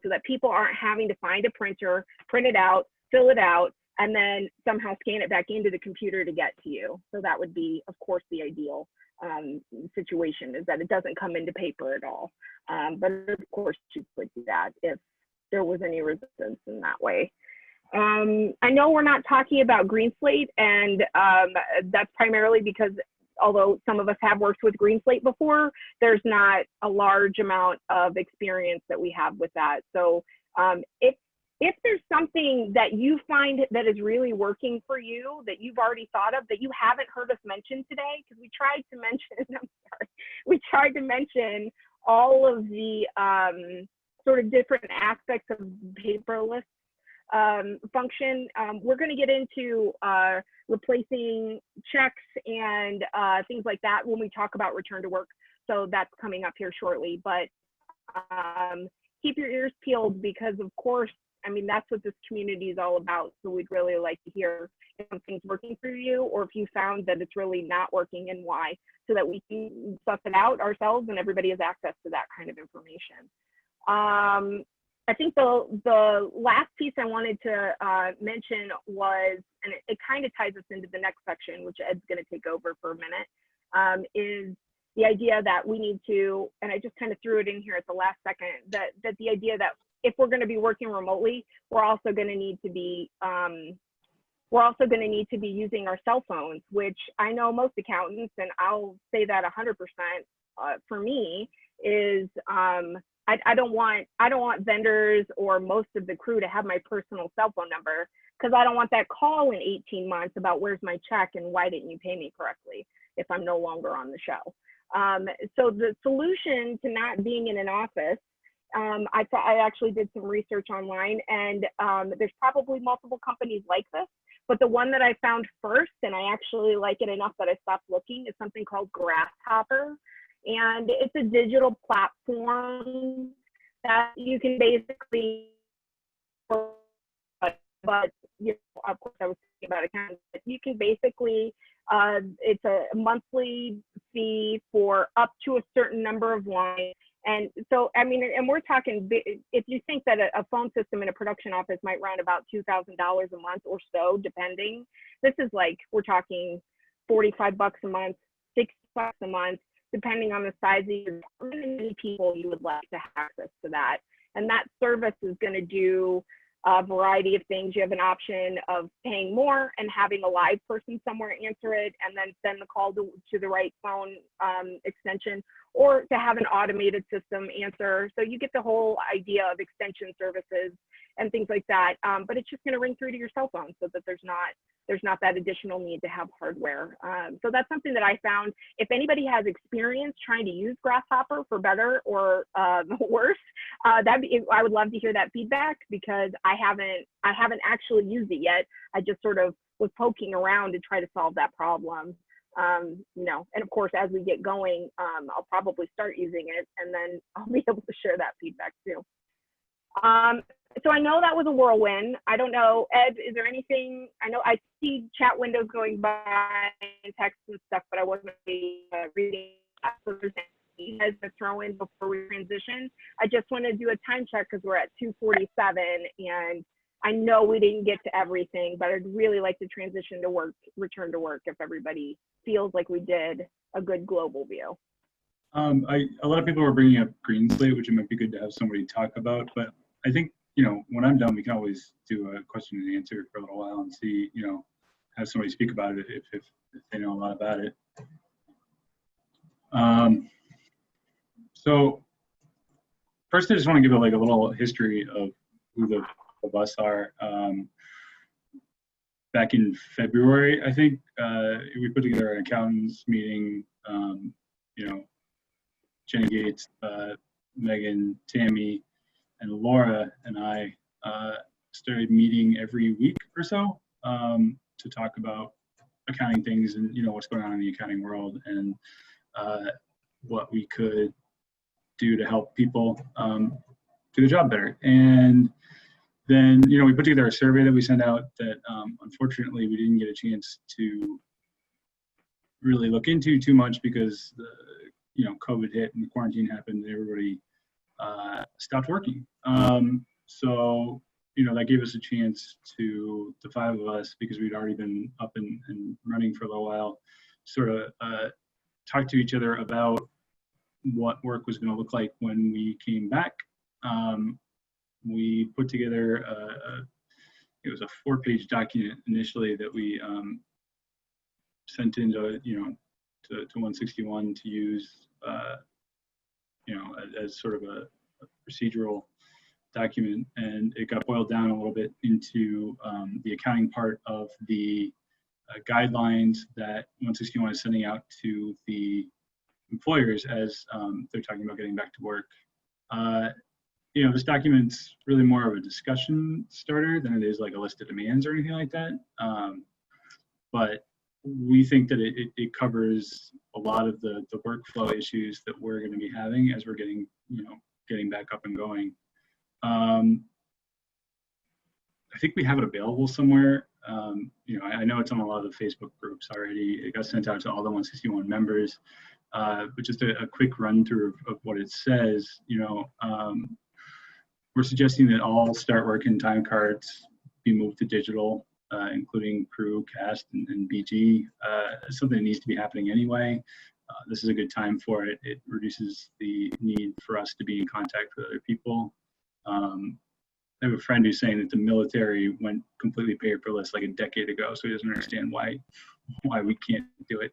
so that people aren't having to find a printer, print it out, fill it out, and then somehow scan it back into the computer to get to you. So that would be, of course, the ideal situation, is that it doesn't come into paper at all. But of course you could do that if there was any resistance in that way. I know we're not talking about Green Slate, and that's primarily because although some of us have worked with Green Slate before, there's not a large amount of experience that we have with that. So if there's something that you find that is really working for you, that you've already thought of, that you haven't heard us mention today, because we tried to mention, I'm sorry, we tried to mention all of the sort of different aspects of paperless function. We're going to get into replacing checks and things like that when we talk about return to work. So that's coming up here shortly, but keep your ears peeled, because of course, I mean, that's what this community is all about. So we'd really like to hear if something's working for you, or if you found that it's really not working and why, so that we can suss it out ourselves and everybody has access to that kind of information. I think the last piece I wanted to mention was, and it kind of ties us into the next section, which Ed's going to take over for a minute, is the idea that we need to, and I just kind of threw it in here at the last second, that the idea that if we're going to be working remotely, we're also going to need to be using our cell phones, which I know most accountants, and I'll say that 100% for me, is I don't want vendors or most of the crew to have my personal cell phone number, because I don't want that call in 18 months about where's my check and why didn't you pay me correctly if I'm no longer on the show. So the solution to not being in an office, I actually did some research online, and there's probably multiple companies like this, but the one that I found first, and I actually like it enough that I stopped looking, is something called Grasshopper. And it's a digital platform that you can basically, but you know, of course I was thinking about accounting, but you can basically, it's a monthly fee for up to a certain number of lines. And so, I mean, and we're talking, if you think that a phone system in a production office might run about $2,000 a month or so, depending, this is like, we're talking $45 a month, $60 a month, depending on the size of your department and many people you would like to have access to that. And that service is going to do a variety of things. You have an option of paying more and having a live person somewhere answer it and then send the call to the right phone extension, or to have an automated system answer. So you get the whole idea of extension services and things like that. But it's just going to ring through to your cell phone, so that there's not that additional need to have hardware. So that's something that I found. If anybody has experience trying to use Grasshopper for better or worse, I would love to hear that feedback, because I haven't actually used it yet. I just sort of was poking around to try to solve that problem. You know, and of course, as we get going, I'll probably start using it, and then I'll be able to share that feedback too. So I know that was a whirlwind. I don't know, Ed, is there anything? I know I see chat windows going by and text and stuff, but I wasn't reading that. So there's anything you guys to throw in before we transition. I just want to do a time check, because we're at 2:47, and I know we didn't get to everything, but I'd really like to transition to return to work, if everybody feels like we did a good global view. A lot of people were bringing up Green Slate, which it might be good to have somebody talk about, but I think, when I'm done, we can always do a question and answer for a little while and see, have somebody speak about it if they know a lot about it. So first, I just want to give a little history of who the of us are. Back in February, I think, we put together an accountants meeting. Jenny Gates, Megan, Tammy, and Laura and I started meeting every week or so to talk about accounting things and what's going on in the accounting world and what we could do to help people do the job better. And then we put together a survey that we sent out that unfortunately we didn't get a chance to really look into too much because COVID hit and the quarantine happened and everybody stopped working. So that gave us a chance to the 5 of us, because we'd already been up and running for a little while, sort of talk to each other about what work was going to look like when we came back. We put together it was a 4-page document initially that we sent into to 161 to use as sort of a procedural document, and it got boiled down a little bit into the accounting part of the guidelines that 161 is sending out to the employers as they're talking about getting back to work. This document's really more of a discussion starter than it is like a list of demands or anything like that. But we think that it covers a lot of the workflow issues that we're going to be having as we're getting back up and going. I think we have it available somewhere. I know it's on a lot of the Facebook groups already. It got sent out to all the 161 members. But just a quick run through of what it says. We're suggesting that all start work and time cards be moved to digital, including crew, cast, and BG. It's something that needs to be happening anyway. This is a good time for it. It reduces the need for us to be in contact with other people. I have a friend who's saying that the military went completely paperless like a decade ago, so he doesn't understand why we can't do it.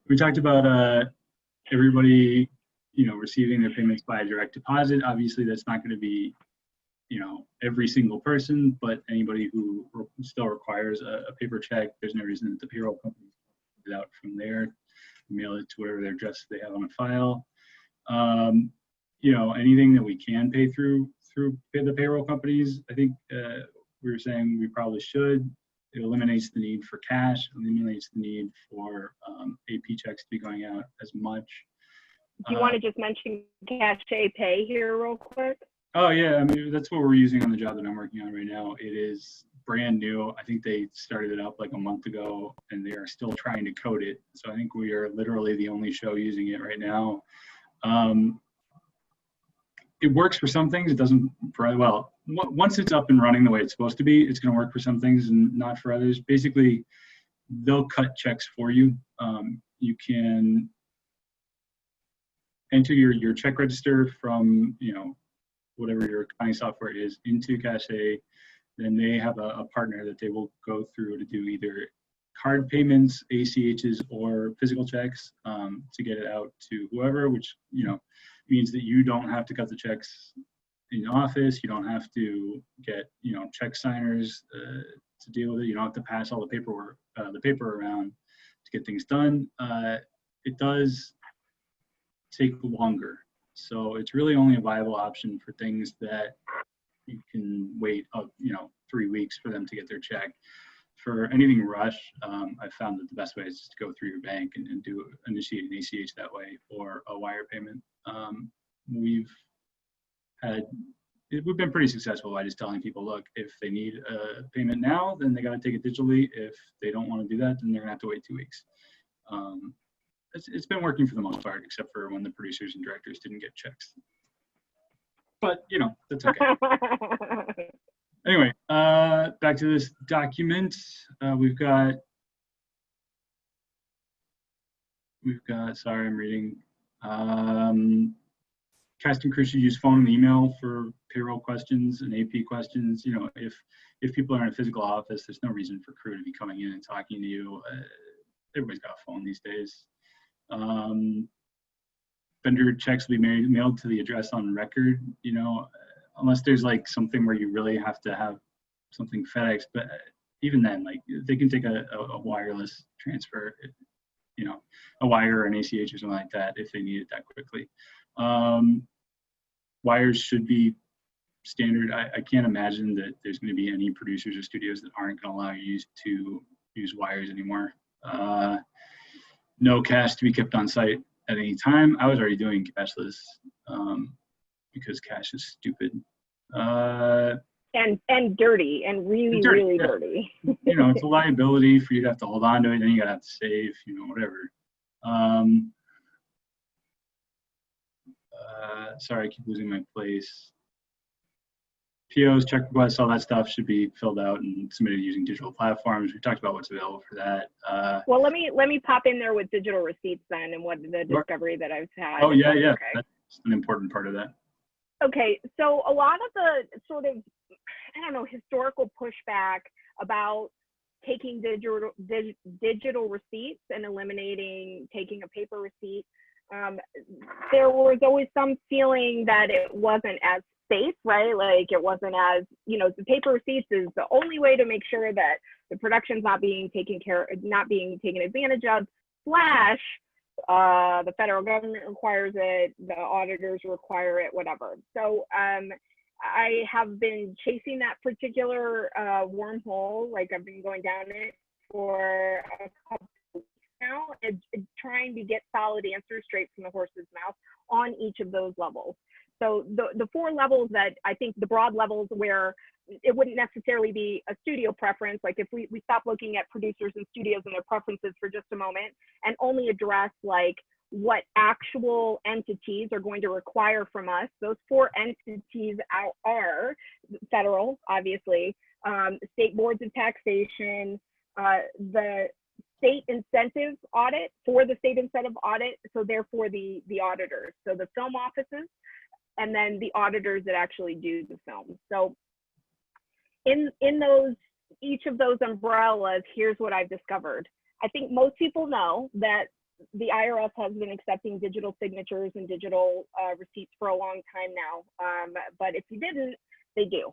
We talked about everybody, receiving their payments by direct deposit. Obviously, that's not going to be, every single person, but anybody who still requires a paper check, there's no reason that the payroll company get it out from there, mail it to whatever their address they have on file. Anything that we can pay through the payroll companies, I think we were saying we probably should. It eliminates the need for cash, eliminates the need for AP checks to be going out as much. Do you want to just mention Cache Pay here real quick? Oh yeah, I mean, that's what we're using on the job that I'm working on right now. It is brand new. I think they started it up like a month ago and they are still trying to code it. So I think we are literally the only show using it right now. It works for some things. It doesn't for, well, once it's up and running the way it's supposed to be, it's going to work for some things and not for others. Basically, they'll cut checks for you. You can enter your check register from, whatever your accounting software is into Cache. Then they have a partner that they will go through to do either card payments, ACHs, or physical checks to get it out to whoever, which, means that you don't have to cut the checks in office. You don't have to get, check signers to deal with it. You don't have to pass all the paper around to get things done. It does take longer. So it's really only a viable option for things that you can wait up, 3 weeks for them to get their check. For anything rush, I've found that the best way is just to go through your bank and initiate an ACH that way, or a wire payment. We've been pretty successful by just telling people, look, if they need a payment now, then they got to take it digitally. If they don't want to do that, then they're gonna have to wait 2 weeks. It's been working for the most part, except for when the producers and directors didn't get checks. But that's okay. Anyway, back to this document. We've got, sorry, I'm reading. Cast and crew should use phone and email for payroll questions and AP questions. You know, if people are in a physical office, there's no reason for crew to be coming in and talking to you. Everybody's got a phone these days. Vendor checks will be mailed to the address on record, you know, unless there's like something where you really have to have something FedEx, but even then, like they can take a wireless transfer, you know, a wire or an ACH or something like that if they need it that quickly. Wires should be standard. I can't imagine that there's going to be any producers or studios that aren't going to allow you to use wires anymore. No cash to be kept on site at any time. I was already doing cashless because cash is stupid. And dirty and really, dirty, really yeah. dirty. You know, it's a liability for you to have to hold on to it, and then you gotta have to save, you know, whatever. Sorry, I keep losing my place. POs, check requests, all that stuff should be filled out and submitted using digital platforms. We talked about what's available for that. Well, let me pop in there with digital receipts then, and what the discovery that I've had. Oh yeah, yeah, Okay. that's an important part of that. Okay, so a lot of the sort of, I don't know, historical pushback about taking digital receipts and eliminating taking a paper receipt, there was always some feeling that it wasn't as safe, right? Like it wasn't as, you know, the paper receipts is the only way to make sure that the production's not being taken advantage of, slash, the federal government requires it, the auditors require it, whatever. So I have been chasing that particular wormhole, like I've been going down it for a couple of weeks now, and trying to get solid answers straight from the horse's mouth on each of those levels. So the four levels that I think, the broad levels where it wouldn't necessarily be a studio preference, like if we stop looking at producers and studios and their preferences for just a moment and only address like what actual entities are going to require from us. Those four entities are federal, obviously, state boards of taxation, the state incentive audit for the state incentive audit, so therefore the auditors, so the film offices, and then the auditors that actually do the film. So in those, each of those umbrellas, here's what I've discovered. I think most people know that the IRS has been accepting digital signatures and digital receipts for a long time now. But if you didn't, they do.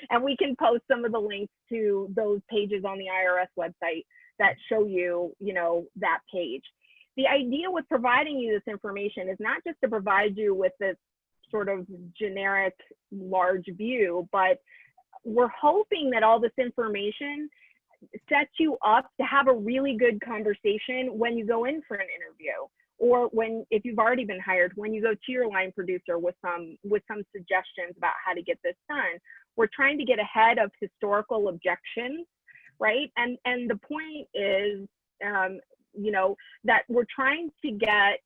And we can post some of the links to those pages on the IRS website that show you, you know, that page. The idea with providing you this information is not just to provide you with this sort of generic large view, but we're hoping that all this information sets you up to have a really good conversation when you go in for an interview, or when, if you've already been hired, when you go to your line producer with some suggestions about how to get this done. We're trying to get ahead of historical objections, right? And the point is, you know, that we're trying to get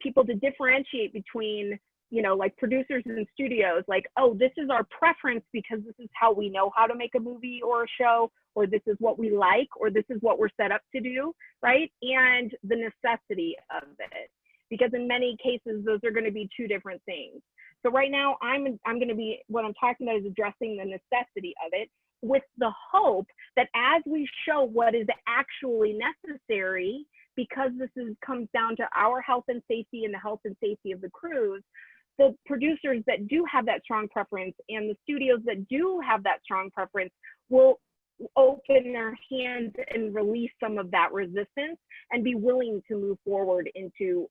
people to differentiate between, you know, like producers and studios, like, oh, this is our preference because this is how we know how to make a movie or a show, or this is what we like, or this is what we're set up to do, right? And the necessity of it, because in many cases, those are going to be two different things. So right now, I'm going to be, what I'm talking about is addressing the necessity of it, with the hope that as we show what is actually necessary, because this comes down to our health and safety and the health and safety of the crews, the producers that do have that strong preference and the studios that do have that strong preference will open their hands and release some of that resistance and be willing to move forward into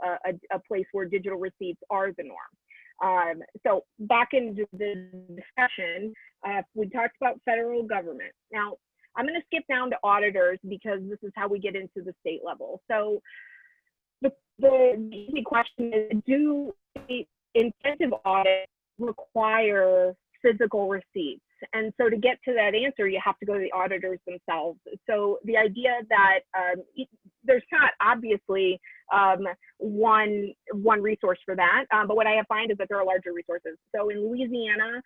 a place where digital receipts are the norm. So back into the discussion, we talked about federal government. Now, I'm going to skip down to auditors because this is how we get into the state level. So the easy question is, do incentive audits require physical receipts? And so to get to that answer, you have to go to the auditors themselves. So the idea that there's not obviously one resource for that, but what I have found is that there are larger resources. So in Louisiana,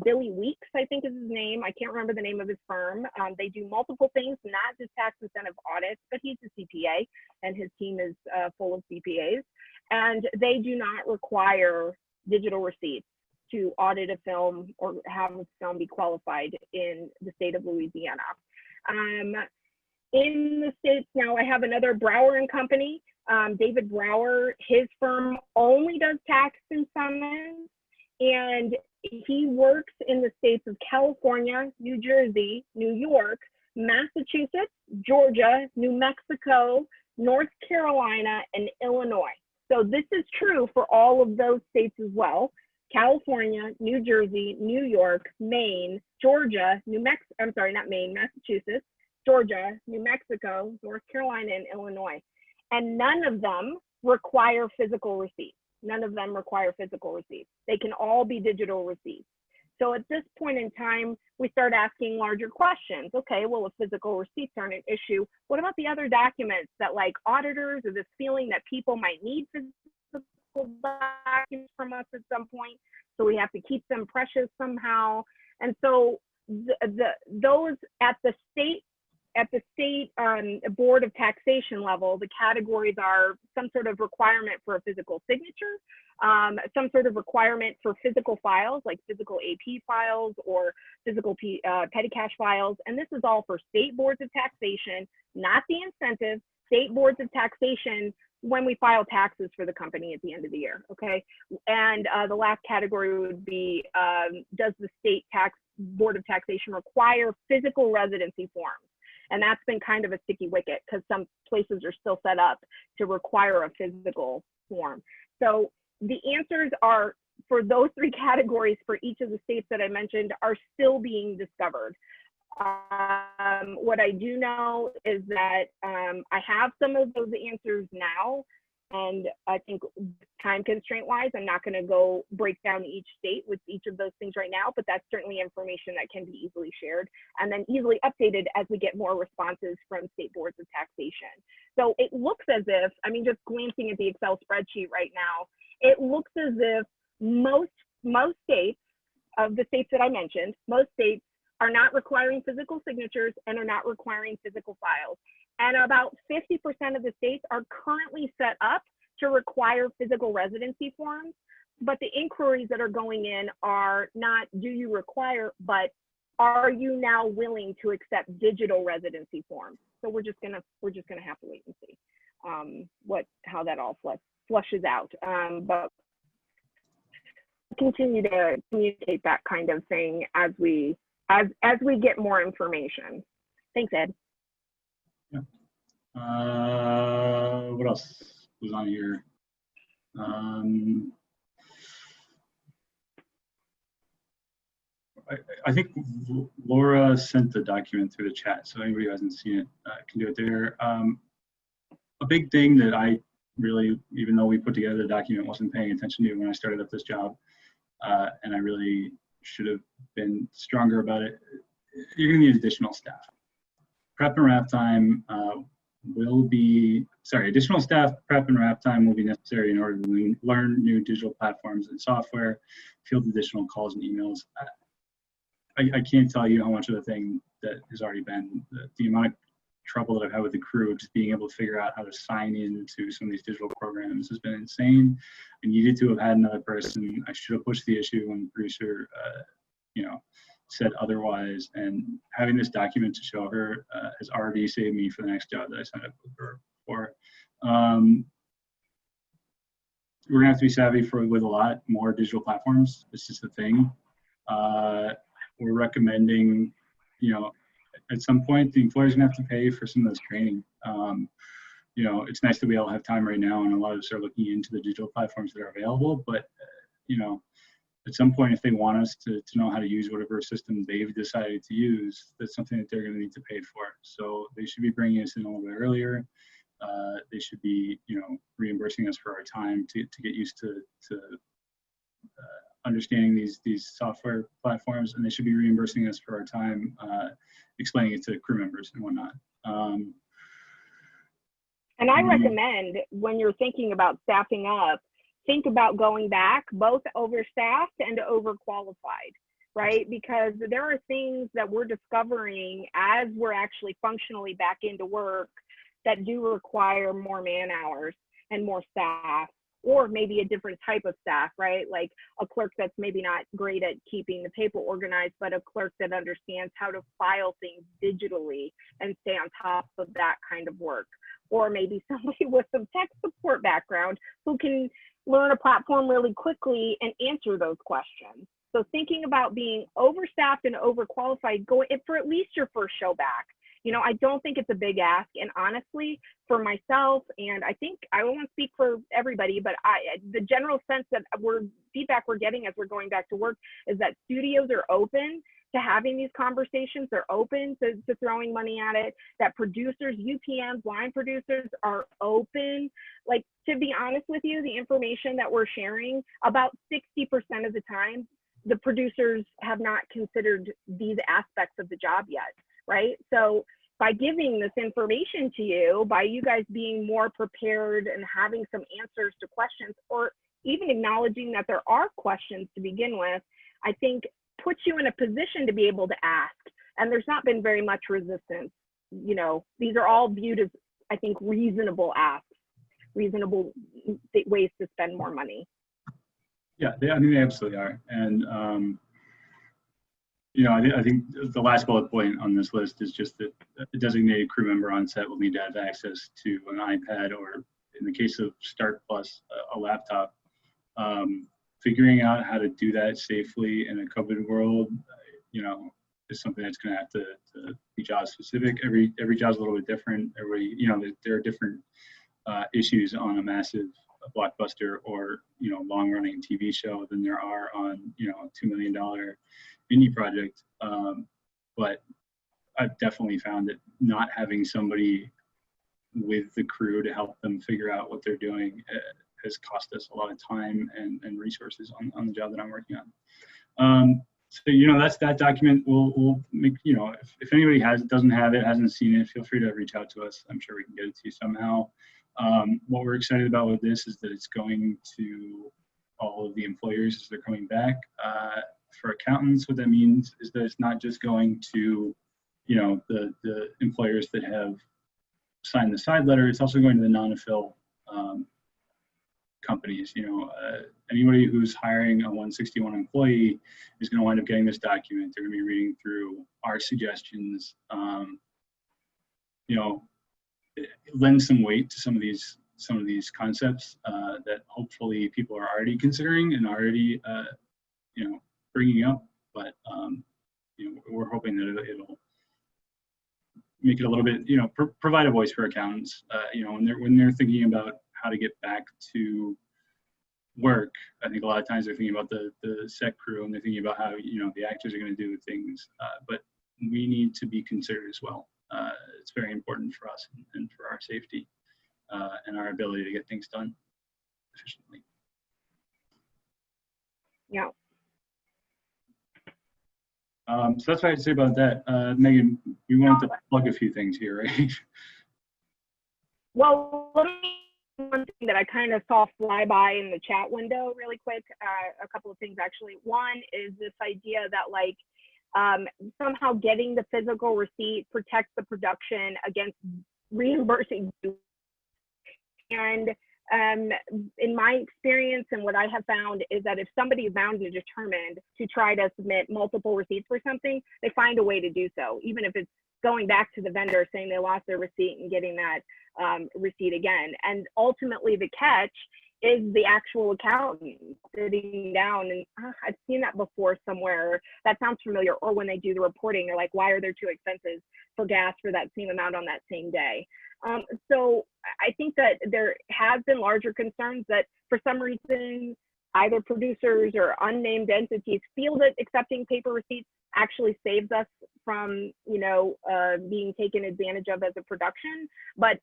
Billy Weeks, I think is his name. I can't remember the name of his firm. They do multiple things, not just tax incentive audits, but he's a CPA and his team is full of CPAs. and they do not require digital receipts to audit a film or have a film be qualified in the state of Louisiana. In the States now, I have another Brower and Company, David Brower. His firm only does tax and summons, and he works in the states of California, New Jersey, New York, Massachusetts, Georgia, New Mexico, North Carolina, and Illinois. So this is true for all of those states as well. California, New Jersey, New York, Maine, Georgia, Massachusetts, Georgia, New Mexico, North Carolina, and Illinois. And none of them require physical receipts. None of them require physical receipts. They can all be digital receipts. So at this point in time, we start asking larger questions. Okay, well, if physical receipts aren't an issue, what about the other documents that, like, auditors or this feeling that people might need physical documents from us at some point, so we have to keep them precious somehow. And so those at the state Board of Taxation level, the categories are some sort of requirement for a physical signature, some sort of requirement for physical files, like physical AP files or physical petty cash files. And this is all for state boards of taxation, not the incentive, state boards of taxation when we file taxes for the company at the end of the year, okay? And the last category would be, does the state board of taxation require physical residency forms? And that's been kind of a sticky wicket because some places are still set up to require a physical form. So the answers are, for those three categories for each of the states that I mentioned, are still being discovered. What I do know is that I have some of those answers now, and I think time constraint wise, I'm not going to go break down each state with each of those things right now, but that's certainly information that can be easily shared and then easily updated as we get more responses from state boards of taxation. So it looks as if, I mean, just glancing at the Excel spreadsheet right now, it looks as if most states, of the states that I mentioned, most states are not requiring physical signatures and are not requiring physical files. And about 50% of the states are currently set up to require physical residency forms, but the inquiries that are going in are not, do you require, but are you now willing to accept digital residency forms? So we're just gonna have to wait and see how that all flushes out. But continue to communicate that kind of thing as we get more information. Thanks, Ed. Yeah. What else was on here? I think Laura sent the document through the chat, so anybody who hasn't seen it can do it there. A big thing that I really, even though we put together the document, wasn't paying attention to when I started up this job, and I really should have been stronger about it. You're gonna need additional staff. Prep and wrap time additional staff prep and wrap time will be necessary in order to learn new digital platforms and software, field additional calls and emails. I can't tell you how much of the thing that has already been, the amount of trouble that I've had with the crew, just being able to figure out how to sign into some of these digital programs has been insane. I needed to have had another person. I should have pushed the issue when the producer, said otherwise. And having this document to show her has already saved me for the next job that I signed up with her for. We're gonna have to be savvy with a lot more digital platforms. It's just the thing. We're recommending, at some point, the employer's gonna have to pay for some of this training. It's nice to be able to have time right now, and a lot of us are looking into the digital platforms that are available, but, at some point, if they want us to know how to use whatever system they've decided to use, that's something that they're gonna need to pay for. So they should be bringing us in a little bit earlier. They should be, reimbursing us for our time to get used to understanding these software platforms, and they should be reimbursing us for our time explaining it to crew members and whatnot. And I recommend, when you're thinking about staffing up, think about going back both overstaffed and overqualified, right? Because there are things that we're discovering as we're actually functionally back into work that do require more man hours and more staff. or maybe a different type of staff, right? Like a clerk that's maybe not great at keeping the paper organized, but a clerk that understands how to file things digitally and stay on top of that kind of work. Or maybe somebody with some tech support background who can learn a platform really quickly and answer those questions. So thinking about being overstaffed and overqualified, go for at least your first show back. You know, I don't think it's a big ask. And honestly, for myself, and I think I won't speak for everybody, but the general sense that feedback we're getting as we're going back to work is that studios are open to having these conversations. They're open to throwing money at it, that producers, UPMs, line producers are open. Like, to be honest with you, the information that we're sharing, about 60% of the time, the producers have not considered these aspects of the job yet, right? So by giving this information to you, by you guys being more prepared and having some answers to questions, or even acknowledging that there are questions to begin with, I think puts you in a position to be able to ask. And there's not been very much resistance. You know, these are all viewed as, I think, reasonable asks, reasonable ways to spend more money. Yeah, I mean, they absolutely are. And, you know, I think the last bullet point on this list is just that a designated crew member on set will need to have access to an iPad, or in the case of Start Plus, a laptop. Figuring out how to do that safely in a COVID world, you know, is something that's going to have to be job specific. Every job's a little bit different. You know, there are different issues on a massive blockbuster or, you know, long running TV show than there are on, you know, a $2 million indie project. But I've definitely found that not having somebody with the crew to help them figure out what they're doing has cost us a lot of time and resources on the job that I'm working on. So, you know, that's that document. We'll make, you know, if anybody doesn't have it, hasn't seen it, feel free to reach out to us. I'm sure we can get it to you somehow. What we're excited about with this is that it's going to all of the employers as they're coming back. For accountants, what that means is that it's not just going to, you know, the employers that have signed the side letter. It's also going to the non-affiliate companies. You know, anybody who's hiring a 161 employee is going to wind up getting this document. They're going to be reading through our suggestions. You know, lend some weight to some of these concepts that hopefully people are already considering and already you know, bringing up. But you know, we're hoping that it'll make it a little bit, you know, provide a voice for accountants. You know, when they're thinking about how to get back to work, I think a lot of times they're thinking about the set crew, and they're thinking about how, you know, the actors are going to do things. But we need to be considered as well. It's very important for us and for our safety and our ability to get things done efficiently. Yeah. So that's what I had to say about that. Megan, we wanted to plug a few things here, right? Well, one thing that I kind of saw fly by in the chat window really quick, a couple of things actually. One is this idea that like somehow getting the physical receipt protects the production against reimbursing. And in my experience and what I have found is that if somebody is bound and determined to try to submit multiple receipts for something, they find a way to do so, even if it's going back to the vendor saying they lost their receipt and getting that receipt again. And ultimately the catch is the actual accountant sitting down and I've seen that before somewhere. That sounds familiar. Or when they do the reporting, they're like, why are there two expenses for gas for that same amount on that same day? So I think that there has been larger concerns that for some reason, either producers or unnamed entities feel that accepting paper receipts actually saves us from, you know, being taken advantage of as a production. But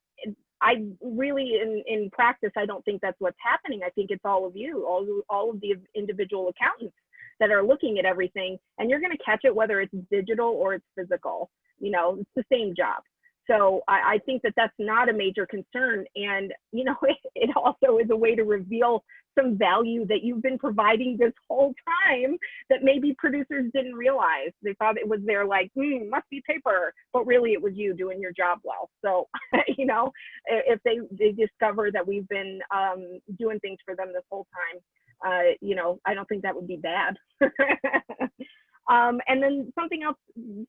I really, in practice, I don't think that's what's happening. I think it's all of you, all of the individual accountants that are looking at everything, and you're going to catch it whether it's digital or it's physical. You know, it's the same job. So I think that that's not a major concern. And, you know, it also is a way to reveal some value that you've been providing this whole time that maybe producers didn't realize. They thought it was their like, must be paper, but really it was you doing your job well. So, you know, if they discover that we've been doing things for them this whole time, you know, I don't think that would be bad. And then something else,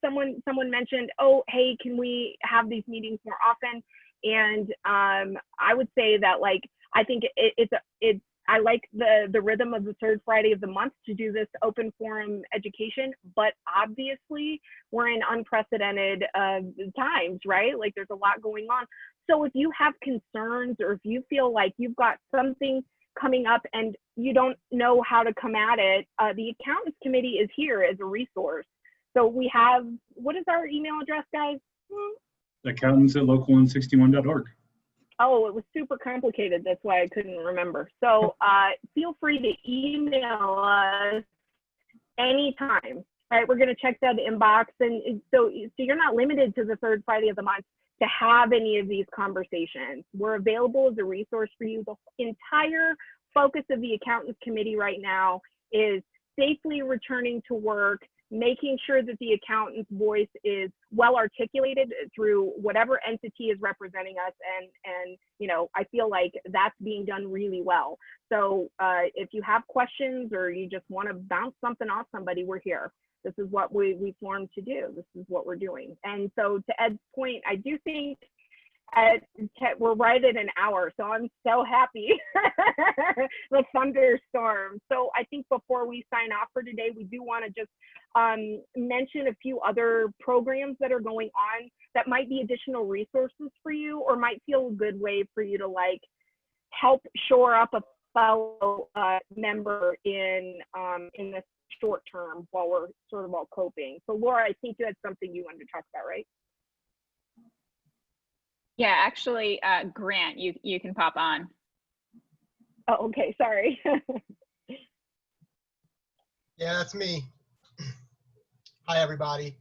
someone mentioned, oh, hey, can we have these meetings more often? And I would say that, like, I think I like the rhythm of the third Friday of the month to do this open forum education, but obviously we're in unprecedented times, right? Like there's a lot going on. So if you have concerns, or if you feel like you've got something coming up and you don't know how to come at it, the accountants committee is here as a resource. So we have, what is our email address, guys? Accountants@local161.org. Oh, it was super complicated. That's why I couldn't remember. So feel free to email us anytime. Right, we're going to check that inbox, and so you're not limited to the third Friday of the month to have any of these conversations. We're available as a resource for you. The entire focus of the accountants committee right now is safely returning to work, making sure that the accountant's voice is well articulated through whatever entity is representing us. And you know, I feel like that's being done really well. So if you have questions or you just want to bounce something off somebody, we're here. This is what we formed to do. This is what we're doing. And so to Ed's point, I do think we're right at an hour, so I'm so happy. The thunderstorm. So I think before we sign off for today, we do want to just mention a few other programs that are going on that might be additional resources for you, or might feel a good way for you to like help shore up a fellow member in this short term while we're sort of all coping. So Laura, I think you had something you wanted to talk about, right? Yeah, actually, Grant, you can pop on. Oh, okay, sorry. Yeah, that's me. Hi, everybody.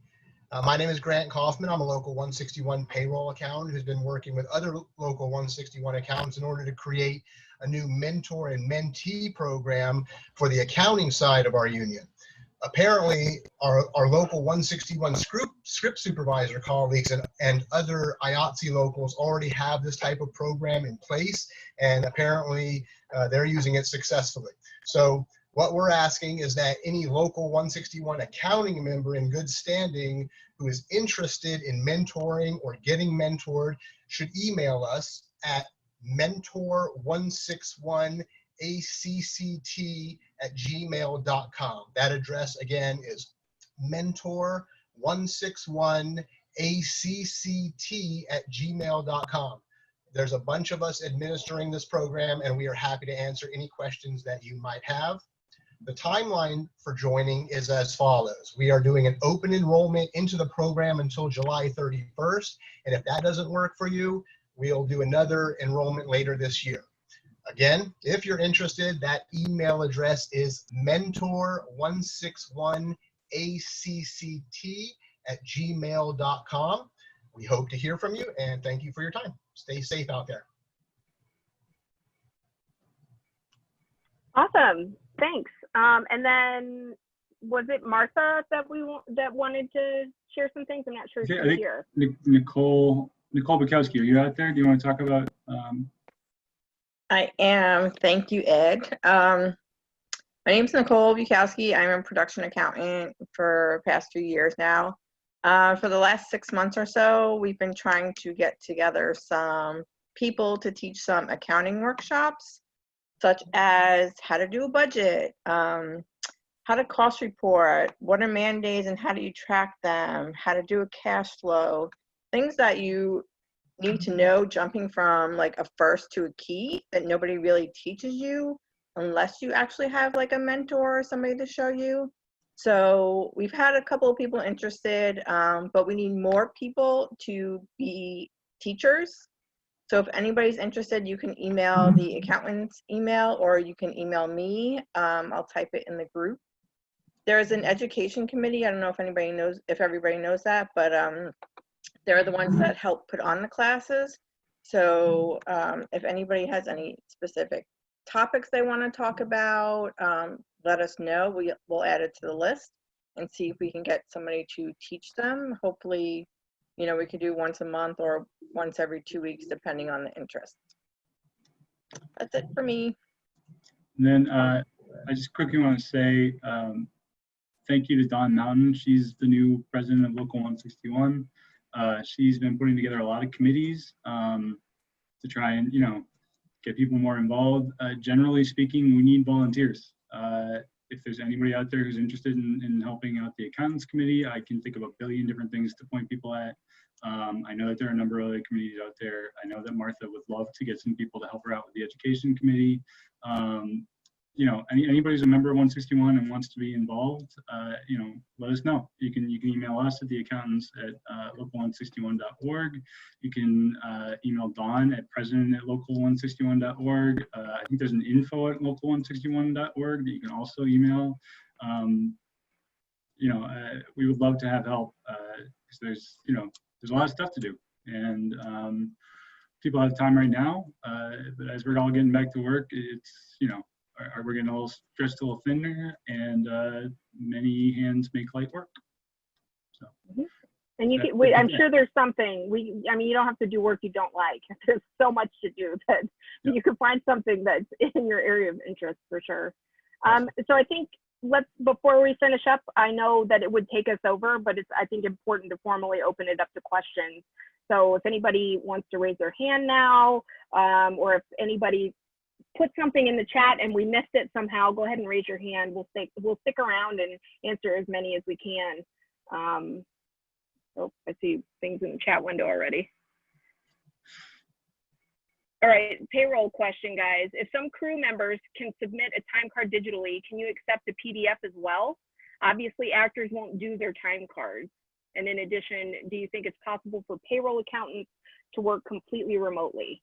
My name is Grant Kaufman. I'm a Local 161 payroll accountant who's been working with other Local 161 accountants in order to create a new mentor and mentee program for the accounting side of our union. Apparently, our Local 161 script supervisor colleagues and other I.A.T.S.E locals already have this type of program in place, and apparently they're using it successfully. So what we're asking is that any Local 161 accounting member in good standing who is interested in mentoring or getting mentored should email us at mentor161acct@gmail.com. That address again is mentor161acct@gmail.com. There's a bunch of us administering this program, and we are happy to answer any questions that you might have. The timeline for joining is as follows. We are doing an open enrollment into the program until July 31st. And if that doesn't work for you, we'll do another enrollment later this year. Again, if you're interested, that email address is mentor161acct@gmail.com. We hope to hear from you, and thank you for your time. Stay safe out there. Awesome, thanks. And then was it Martha that wanted to share some things? I'm not sure if she's here. Nicole Bukowski, are you out there? Do you want to talk about? I am. Thank you, Ed. My name is Nicole Bukowski. I'm a production accountant for the past few years now. For the last 6 months or so, we've been trying to get together some people to teach some accounting workshops, such as how to do a budget, how to cost report, what are mandates and how do you track them, how to do a cash flow, things that you need to know jumping from like a first to a key that nobody really teaches you unless you actually have like a mentor or somebody to show you. So we've had a couple of people interested, but we need more people to be teachers. So if anybody's interested, you can email the accountant's email or you can email me. I'll type it in the group. There's an education committee. I don't know if everybody knows that, but they're the ones that help put on the classes. So if anybody has any specific topics they want to talk about, let us know. We'll add it to the list and see if we can get somebody to teach them. Hopefully, you know, we could do once a month or once every 2 weeks, depending on the interest. That's it for me. And then I just quickly want to say thank you to Dawn Mountain. She's the new president of Local 161. She's been putting together a lot of committees to try and, you know, get people more involved. Generally speaking, we need volunteers. If there's anybody out there who's interested in helping out the accountants committee, I can think of a billion different things to point people at. I know that there are a number of other committees out there. I know that Martha would love to get some people to help her out with the education committee. You know, anybody who's a member of 161 and wants to be involved, you know, let us know. You can email us at the accountants at local161.org. You can email Dawn at president@local161.org. I think there's an info@local161.org that you can also email. You know, we would love to have help because there's, you know, there's a lot of stuff to do, and people have time right now. But as we're all getting back to work, it's, you know, we're getting a little stretched a little thinner, and many hands make light work. So. And you can, I'm sure there's something, I mean, you don't have to do work you don't like. There's so much to do that you can find something that's in your area of interest for sure. So I think before we finish up, I know that it would take us over, but it's, I think, important to formally open it up to questions. So if anybody wants to raise their hand now, or if anybody put something in the chat and we missed it somehow, go ahead and raise your hand. We'll stick around and answer as many as we can. Oh, I see things in the chat window already. All right, payroll question, guys. If some crew members can submit a time card digitally, can you accept a PDF as well? Obviously, actors won't do their time cards. And in addition, do you think it's possible for payroll accountants to work completely remotely?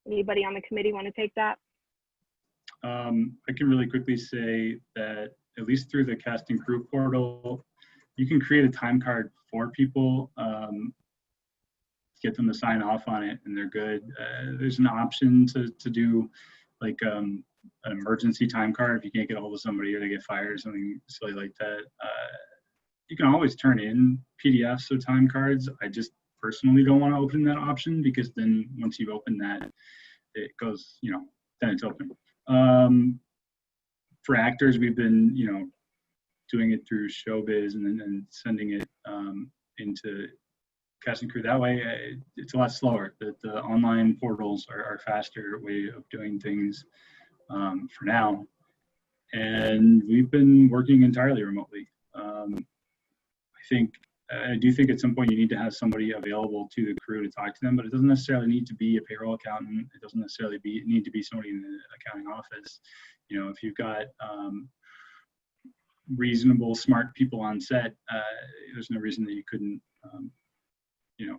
Anybody on the committee want to take that? I can really quickly say that at least through the cast and crew portal, you can create a time card for people, get them to sign off on it, and they're good. There's an option to do like an emergency time card if you can't get a hold of somebody or they get fired or something silly like that. You can always turn in PDFs of time cards. I just personally don't want to open that option because then once you've opened that, it goes, you know, then it's open. For actors, we've been, you know, doing it through Showbiz and then sending it into cast and crew. That way, it's a lot slower. The online portals are a faster way of doing things for now. And we've been working entirely remotely. I do think at some point you need to have somebody available to the crew to talk to them, but it doesn't necessarily need to be a payroll accountant. It doesn't necessarily need to be somebody in the accounting office. You know, if you've got reasonable, smart people on set, there's no reason that you couldn't, you know,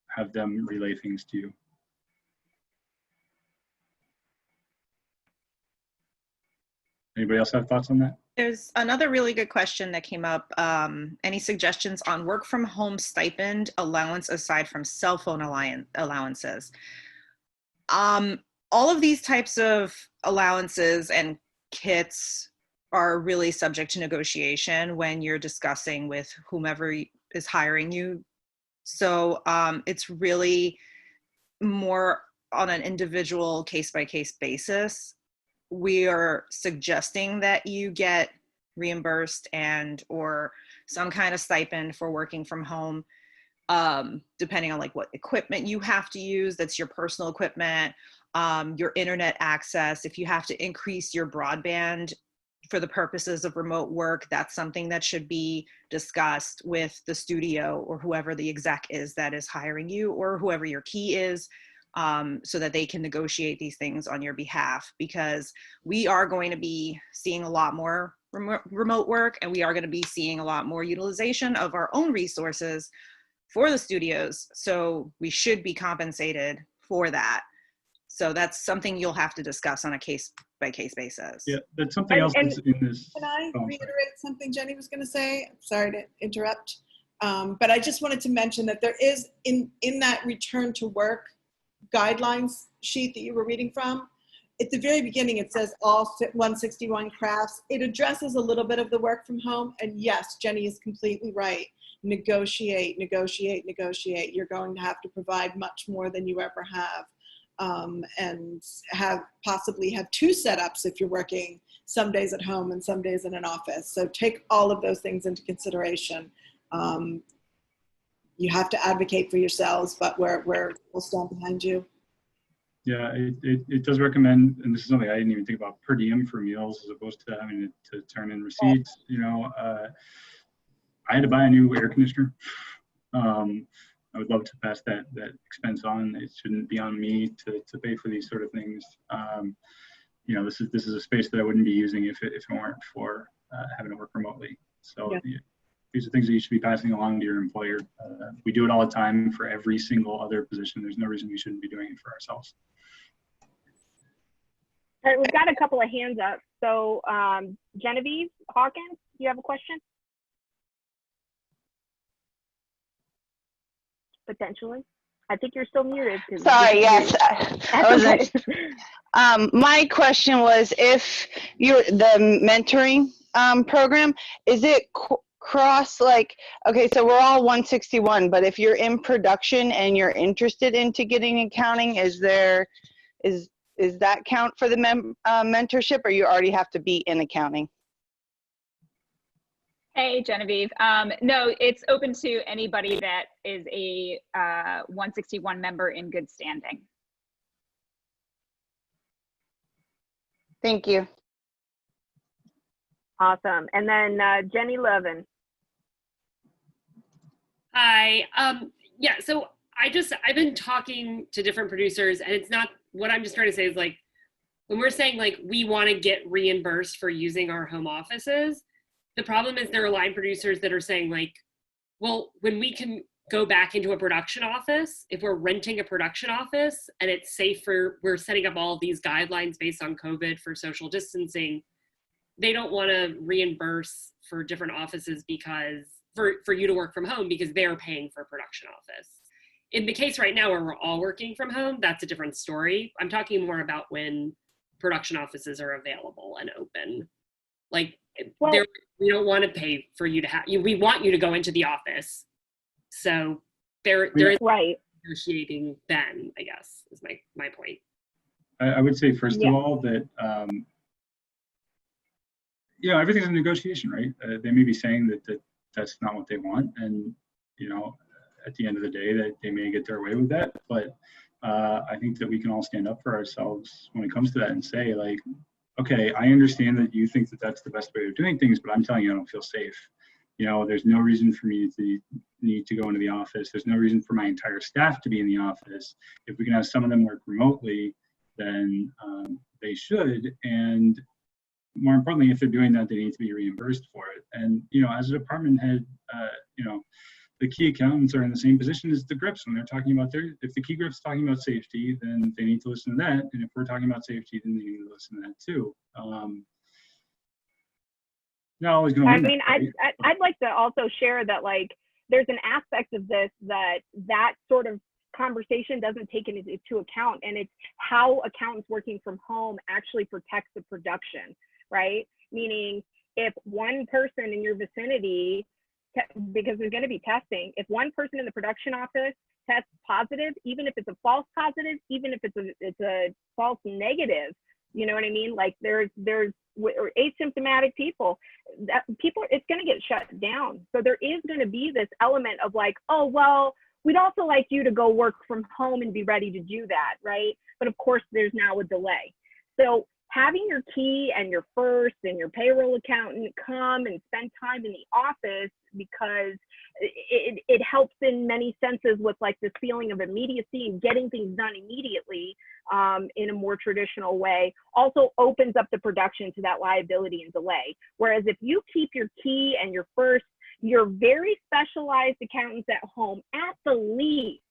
have them relay things to you. Anybody else have thoughts on that? There's another really good question that came up. Any suggestions on work from home stipend allowance aside from cell phone allowances? All of these types of allowances and kits are really subject to negotiation when you're discussing with whomever is hiring you. So it's really more on an individual case-by-case basis. We are suggesting that you get reimbursed and or some kind of stipend for working from home, depending on like what equipment you have to use. That's your personal equipment, your internet access. If you have to increase your broadband for the purposes of remote work, that's something that should be discussed with the studio or whoever the exec is that is hiring you, or whoever your key is, so that they can negotiate these things on your behalf, because we are going to be seeing a lot more remote work, and we are going to be seeing a lot more utilization of our own resources for the studios. So we should be compensated for that. So that's something you'll have to discuss on a case-by-case basis. Yeah, that's something else that's in this. Can I reiterate something Jenny was going to say? I'm sorry to interrupt. But I just wanted to mention that there is in that return to work guidelines sheet that you were reading from, at the very beginning, it says all 161 crafts. It addresses a little bit of the work from home. And yes, Jenny is completely right. Negotiate, negotiate, negotiate. You're going to have to provide much more than you ever have. And possibly have two setups if you're working some days at home and some days in an office. So take all of those things into consideration. You have to advocate for yourselves, but we'll stand behind you. Yeah, it does recommend, and this is something I didn't even think about, per diem for meals as opposed to having to turn in receipts. You know, I had to buy a new air conditioner. I would love to pass that expense on. It shouldn't be on me to pay for these sort of things. You know, this is a space that I wouldn't be using if it weren't for having to work remotely. So yeah. These are things that you should be passing along to your employer. We do it all the time for every single other position. There's no reason we shouldn't be doing it for ourselves. All right, we've got a couple of hands up. So Genevieve Hawkins, do you have a question? Potentially. I think you're still muted. Sorry, yes. I wasn't. My question was, if the mentoring program, is it cross, like, okay, so we're all 161, but if you're in production and you're interested into getting accounting, is that count for the mentorship, or you already have to be in accounting? Hey, Genevieve. No, it's open to anybody that is a 161 member in good standing. Thank you. Awesome. And then Jenny Levin. Hi. Yeah, so I've been talking to different producers, and it's not, what I'm just trying to say is, like, when we're saying, like, we want to get reimbursed for using our home offices, the problem is there are line producers that are saying, like, well, when we can go back into a production office, if we're renting a production office and it's safe we're setting up all of these guidelines based on COVID for social distancing, they don't want to reimburse for different offices because for you to work from home because they're paying for a production office. In the case right now where we're all working from home, that's a different story. I'm talking more about when production offices are available and open. Like, we don't want to pay for you to have we want you to go into the office. So there is right negotiating then, I guess, is my point. I would say, first of all, that you know, everything's a negotiation, right? They may be saying that that's not what they want, and you know, at the end of the day, that they may get their way with that. But I think that we can all stand up for ourselves when it comes to that and say, like, okay, I understand that you think that that's the best way of doing things, but I'm telling you, I don't feel safe. You know, there's no reason for me to need to go into the office. There's no reason for my entire staff to be in the office. If we can have some of them work remotely, then they should. And more importantly, if they're doing that, they need to be reimbursed for it. And, you know, as a department head, you know, the key accountants are in the same position as the grips when they're talking about if the key grip's talking about safety, then they need to listen to that. And if we're talking about safety, then they need to listen to that too. Not always going to win. I mean, I'd like to also share that, like, there's an aspect of this that sort of conversation doesn't take into account, and it's how accountants working from home actually protects the production, right? Meaning, if one person in your vicinity, because there's going to be testing, if one person in the production office tests positive, even if it's a false positive, even if it's a false negative, you know what I mean? Like, there's asymptomatic people, it's going to get shut down. So there is going to be this element of, like, oh, well, we'd also like you to go work from home and be ready to do that, right? But of course, there's now a delay. So having your key and your first and your payroll accountant come and spend time in the office, because it helps in many senses with, like, this feeling of immediacy and getting things done immediately in a more traditional way, also opens up the production to that liability and delay. Whereas if you keep your key and your first, your very specialized accountants at home, at the least,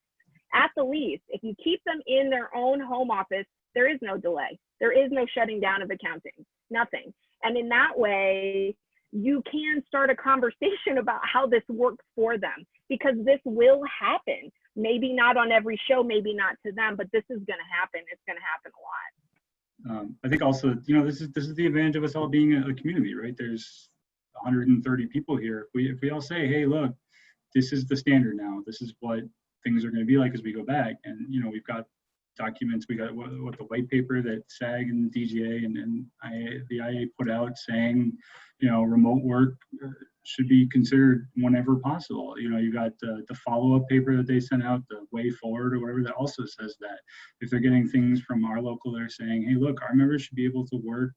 if you keep them in their own home office, there is no delay. There is no shutting down of accounting, nothing. And in that way, you can start a conversation about how this works for them, because this will happen. Maybe not on every show, maybe not to them, but this is going to happen. It's going to happen a lot. I think also, you know, this is the advantage of us all being a community, right? There's 130 people here. If we all say, hey, look, this is the standard now. This is what things are going to be like as we go back. And, you know, we've got documents. We got what the white paper that SAG and DGA and the IA put out saying, you know, remote work should be considered whenever possible. You know, you got the follow-up paper that they sent out, the way forward or whatever, that also says that if they're getting things from our local, they're saying, hey, look, our members should be able to work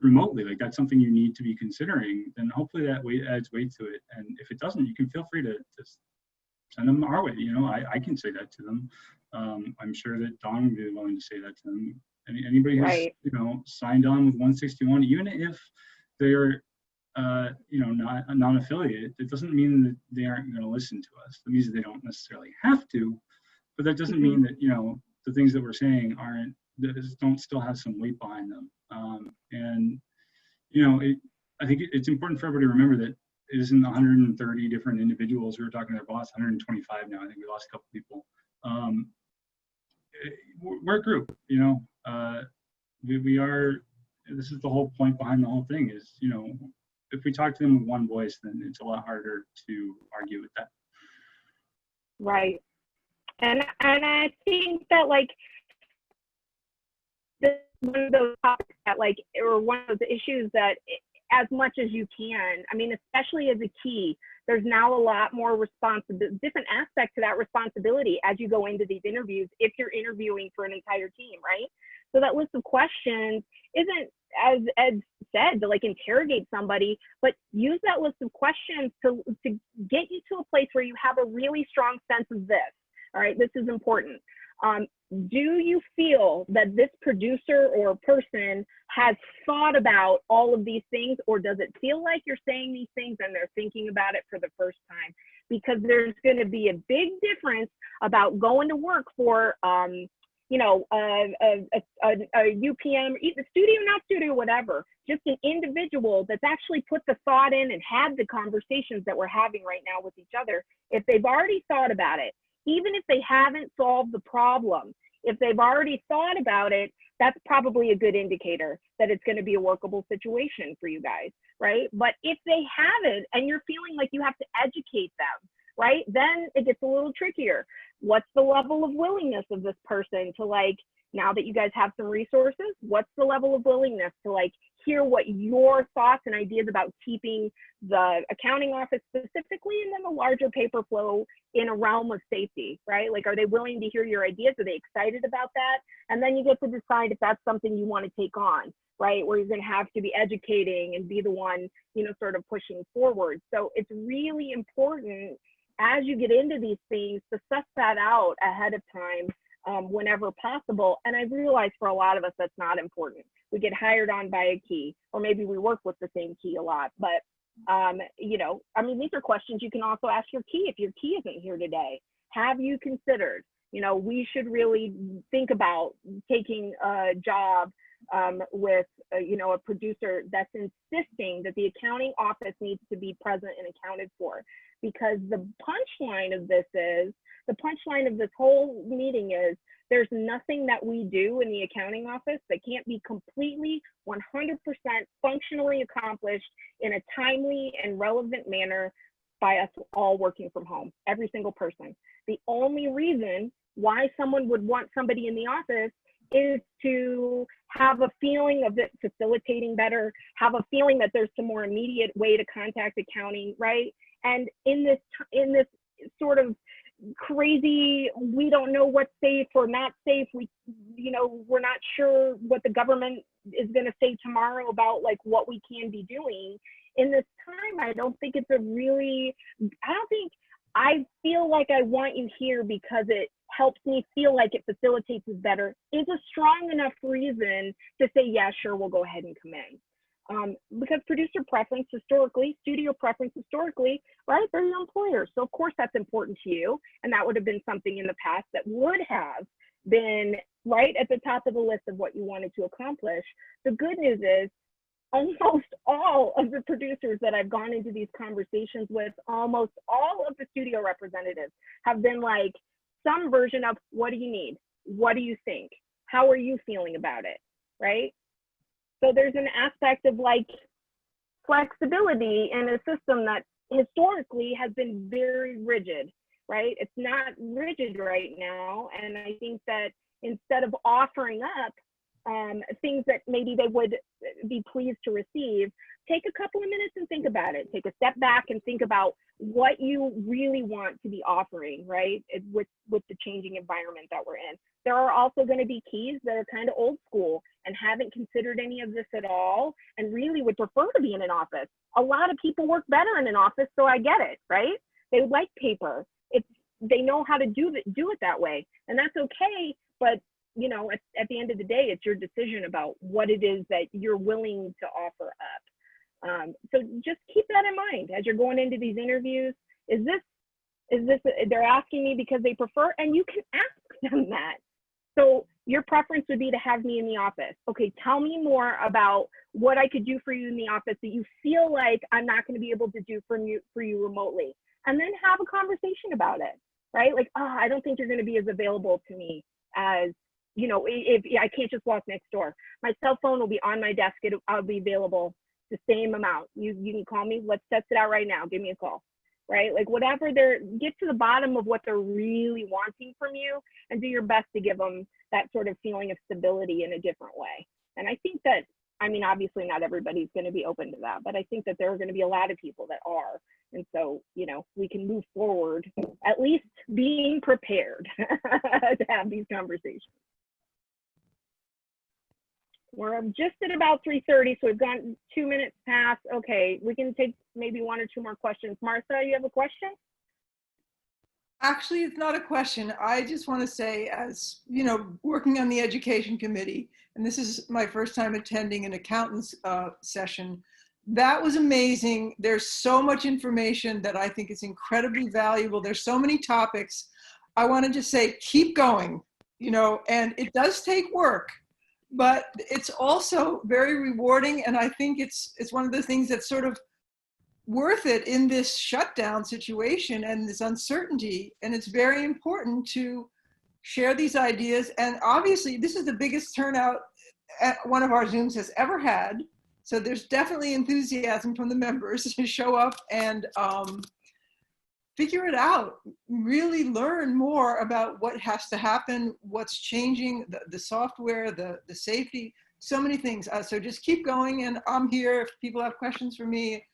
remotely. Like, that's something you need to be considering. Then hopefully that adds weight to it. And if it doesn't, you can feel free to send them our way. You know, I can say that to them. I'm sure that Dawn would be willing to say that to them. Anybody who's, Right. you know, signed on with 161, even if they're you know, not a non-affiliate, it doesn't mean that they aren't going to listen to us. It means that they don't necessarily have to, but that doesn't mean that, you know, the things that we're saying don't still have some weight behind them. And, you know, I think it's important for everybody to remember that it isn't 130 different individuals who are talking to their boss, 125 now. I think we lost a couple people. We're a group, you know, we are, this is the whole point behind the whole thing is, you know, if we talk to them with one voice, then it's a lot harder to argue with that. Right. And I think that, like, this is one of those topics that, like, or one of those issues that, as much as you can, I mean, especially as a key, there's now a lot more responsibility, different aspects to that responsibility as you go into these interviews, if you're interviewing for an entire team, right? So that list of questions isn't, as Ed said, to, like, interrogate somebody, but use that list of questions to get you to a place where you have a really strong sense of this. All right, this is important. Do you feel that this producer or person has thought about all of these things, or does it feel like you're saying these things and they're thinking about it for the first time? Because there's going to be a big difference about going to work for, you know, a UPM, studio, not studio, whatever, just an individual that's actually put the thought in and had the conversations that we're having right now with each other. If they've already thought about it, even if they haven't solved the problem, if they've already thought about it, that's probably a good indicator that it's going to be a workable situation for you guys, right? But if they haven't, and you're feeling like you have to educate them, right, then it gets a little trickier. What's the level of willingness of this person to, like, now that you guys have some resources, what's the level of willingness to, like, hear what your thoughts and ideas about keeping the accounting office specifically, and then the larger paper flow in a realm of safety, right? Like, are they willing to hear your ideas? Are they excited about that? And then you get to decide if that's something you want to take on, right? Where you're going to have to be educating and be the one, you know, sort of pushing forward. So it's really important as you get into these things to suss that out ahead of time, whenever possible. And I realize for a lot of us, that's not important. We get hired on by a key, or maybe we work with the same key a lot. But, you know, I mean, these are questions you can also ask your key if your key isn't here today. Have you considered, you know, we should really think about taking a job with, you know, a producer that's insisting that the accounting office needs to be present and accounted for. Because the punchline of this is, the punchline of this whole meeting is, there's nothing that we do in the accounting office that can't be completely 100% functionally accomplished in a timely and relevant manner by us all working from home, every single person. The only reason why someone would want somebody in the office is to have a feeling of it facilitating better, have a feeling that there's some more immediate way to contact accounting, right? And in this sort of crazy, we don't know what's safe or not safe, you know, we're not sure what the government is going to say tomorrow about, like, what we can be doing in this time. I don't think it's I feel like I want you here because it helps me feel like it facilitates us better is a strong enough reason to say, yeah, sure, we'll go ahead and come in. Because producer preference historically, studio preference historically, right, they're your employer. So of course that's important to you. And that would have been something in the past that would have been right at the top of the list of what you wanted to accomplish. The good news is almost all of the producers that I've gone into these conversations with, almost all of the studio representatives have been like some version of, what do you need? What do you think? How are you feeling about it? Right? So there's an aspect of like flexibility in a system that historically has been very rigid, right? It's not rigid right now. And I think that instead of offering up things that maybe they would be pleased to receive, take a couple of minutes and think about it. Take a step back and think about what you really want to be offering, right? With the changing environment that we're in. There are also going to be keys that are kind of old school and haven't considered any of this at all and really would prefer to be in an office. A lot of people work better in an office, so I get it, right? They like paper. They know how to do it that way, and that's okay. But you know, at the end of the day, it's your decision about what it is that you're willing to offer up. So just keep that in mind as you're going into these interviews. Is this they're asking me because they prefer, and you can ask them that. So your preference would be to have me in the office. Okay, tell me more about what I could do for you in the office that you feel like I'm not going to be able to do for you remotely. And then have a conversation about it, right? Like, oh, I don't think you're going to be as available to me as, you know, if I can't just walk next door. My cell phone will be on my desk. I'll be available the same amount. You can call me. Let's test it out right now. Give me a call, right? Like whatever get to the bottom of what they're really wanting from you and do your best to give them that sort of feeling of stability in a different way. And I think that, I mean, obviously not everybody's going to be open to that, but I think that there are going to be a lot of people that are. And so, you know, we can move forward, at least being prepared to have these conversations. We're just at about 3:30, so we've gone 2 minutes past. Okay, we can take maybe 1 or 2 more questions. Martha, you have a question? Actually, it's not a question. I just want to say, as you know, working on the education committee, and this is my first time attending an accountant's session, that was amazing. There's so much information that I think is incredibly valuable. There's so many topics. I want to just say, keep going, you know, and it does take work, but it's also very rewarding. And I think it's one of the things that's sort of worth it in this shutdown situation and this uncertainty. And it's very important to share these ideas. And obviously this is the biggest turnout one of our Zooms has ever had. So there's definitely enthusiasm from the members to show up and figure it out, really learn more about what has to happen, what's changing, the software, the safety, so many things. So just keep going, and I'm here if people have questions for me.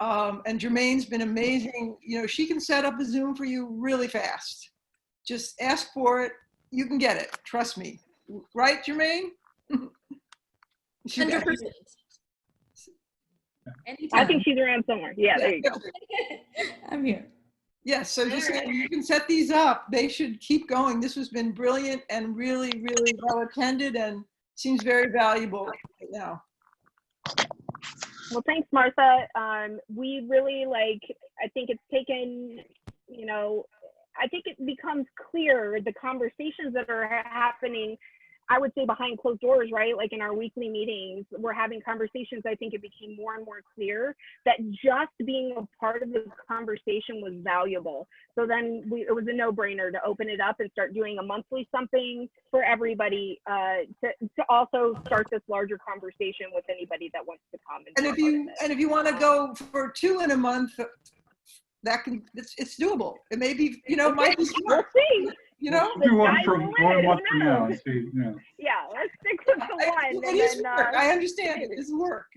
And Jermaine's been amazing. You know, she can set up a Zoom for you really fast. Just ask for it. You can get it. Trust me. Right, Jermaine? 100%. I think she's around somewhere. Yeah, there you go. I'm here. Yes, so just you can set these up. They should keep going. This has been brilliant and really, really well attended and seems very valuable right now. Well, thanks, Martha. We really I think it's taken, you know, I think it becomes clear the conversations that are happening, I would say behind closed doors, right? Like in our weekly meetings, we're having conversations. I think it became more and more clear that just being a part of the conversation was valuable. So then it was a no-brainer to open it up and start doing a monthly something for everybody to also start this larger conversation with anybody that wants to come. And if you want to go for 2 in a month, it's doable. It may be, you know, it might be smart. We'll see. You know, we'll do one month from now. Yeah, let's stick with the one. It is work. I understand it is work,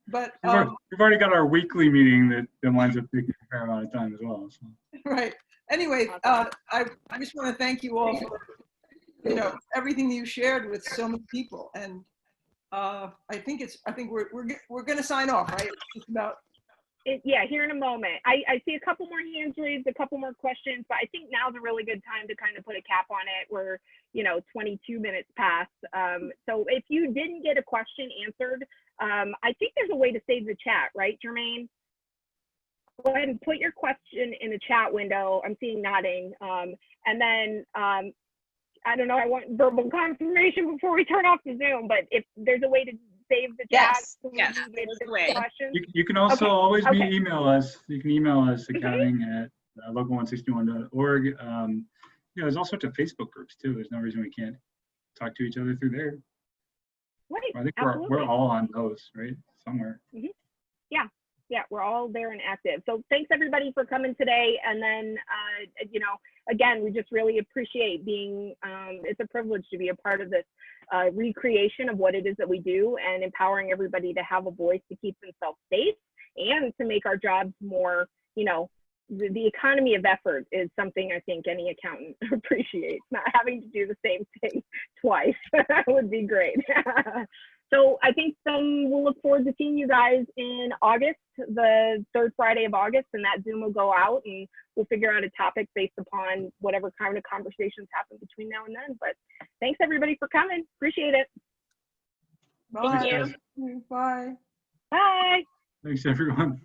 but we've already got our weekly meeting that winds up taking a fair amount of time as well. So. Right. Anyway, I just want to thank you all for, you know, everything you shared with so many people, and I think we're going to sign off, right? It's about. Yeah, here in a moment. I see a couple more hands raised, a couple more questions, but I think now's a really good time to kind of put a cap on it. We're, you know, 22 minutes past. So if you didn't get a question answered, I think there's a way to save the chat, right, Jermaine? Go ahead and put your question in the chat window. I'm seeing nodding. And then, I don't know, I want verbal confirmation before we turn off the Zoom, but if there's a way to save the chat Yes. so we Yes, can get that's to the way. questions? You can also Okay, always okay. email us. You can email us accounting@local161.org. There's all sorts of Facebook groups too. There's no reason we can't talk to each other through there. Right, I think absolutely. we're all on those, right? Somewhere. Yeah, we're all there and active. So thanks everybody for coming today. And then, again, we just really appreciate being, it's a privilege to be a part of this recreation of what it is that we do and empowering everybody to have a voice to keep themselves safe and to make our jobs more, the economy of effort is something I think any accountant appreciates. Not having to do the same thing twice would be great. So I think then we'll look forward to seeing you guys in August, the third Friday of August, and that Zoom will go out and we'll figure out a topic based upon whatever kind of conversations happen between now and then. But thanks everybody for coming. Appreciate it. Bye. Thank you. Bye. Bye. Thanks, everyone.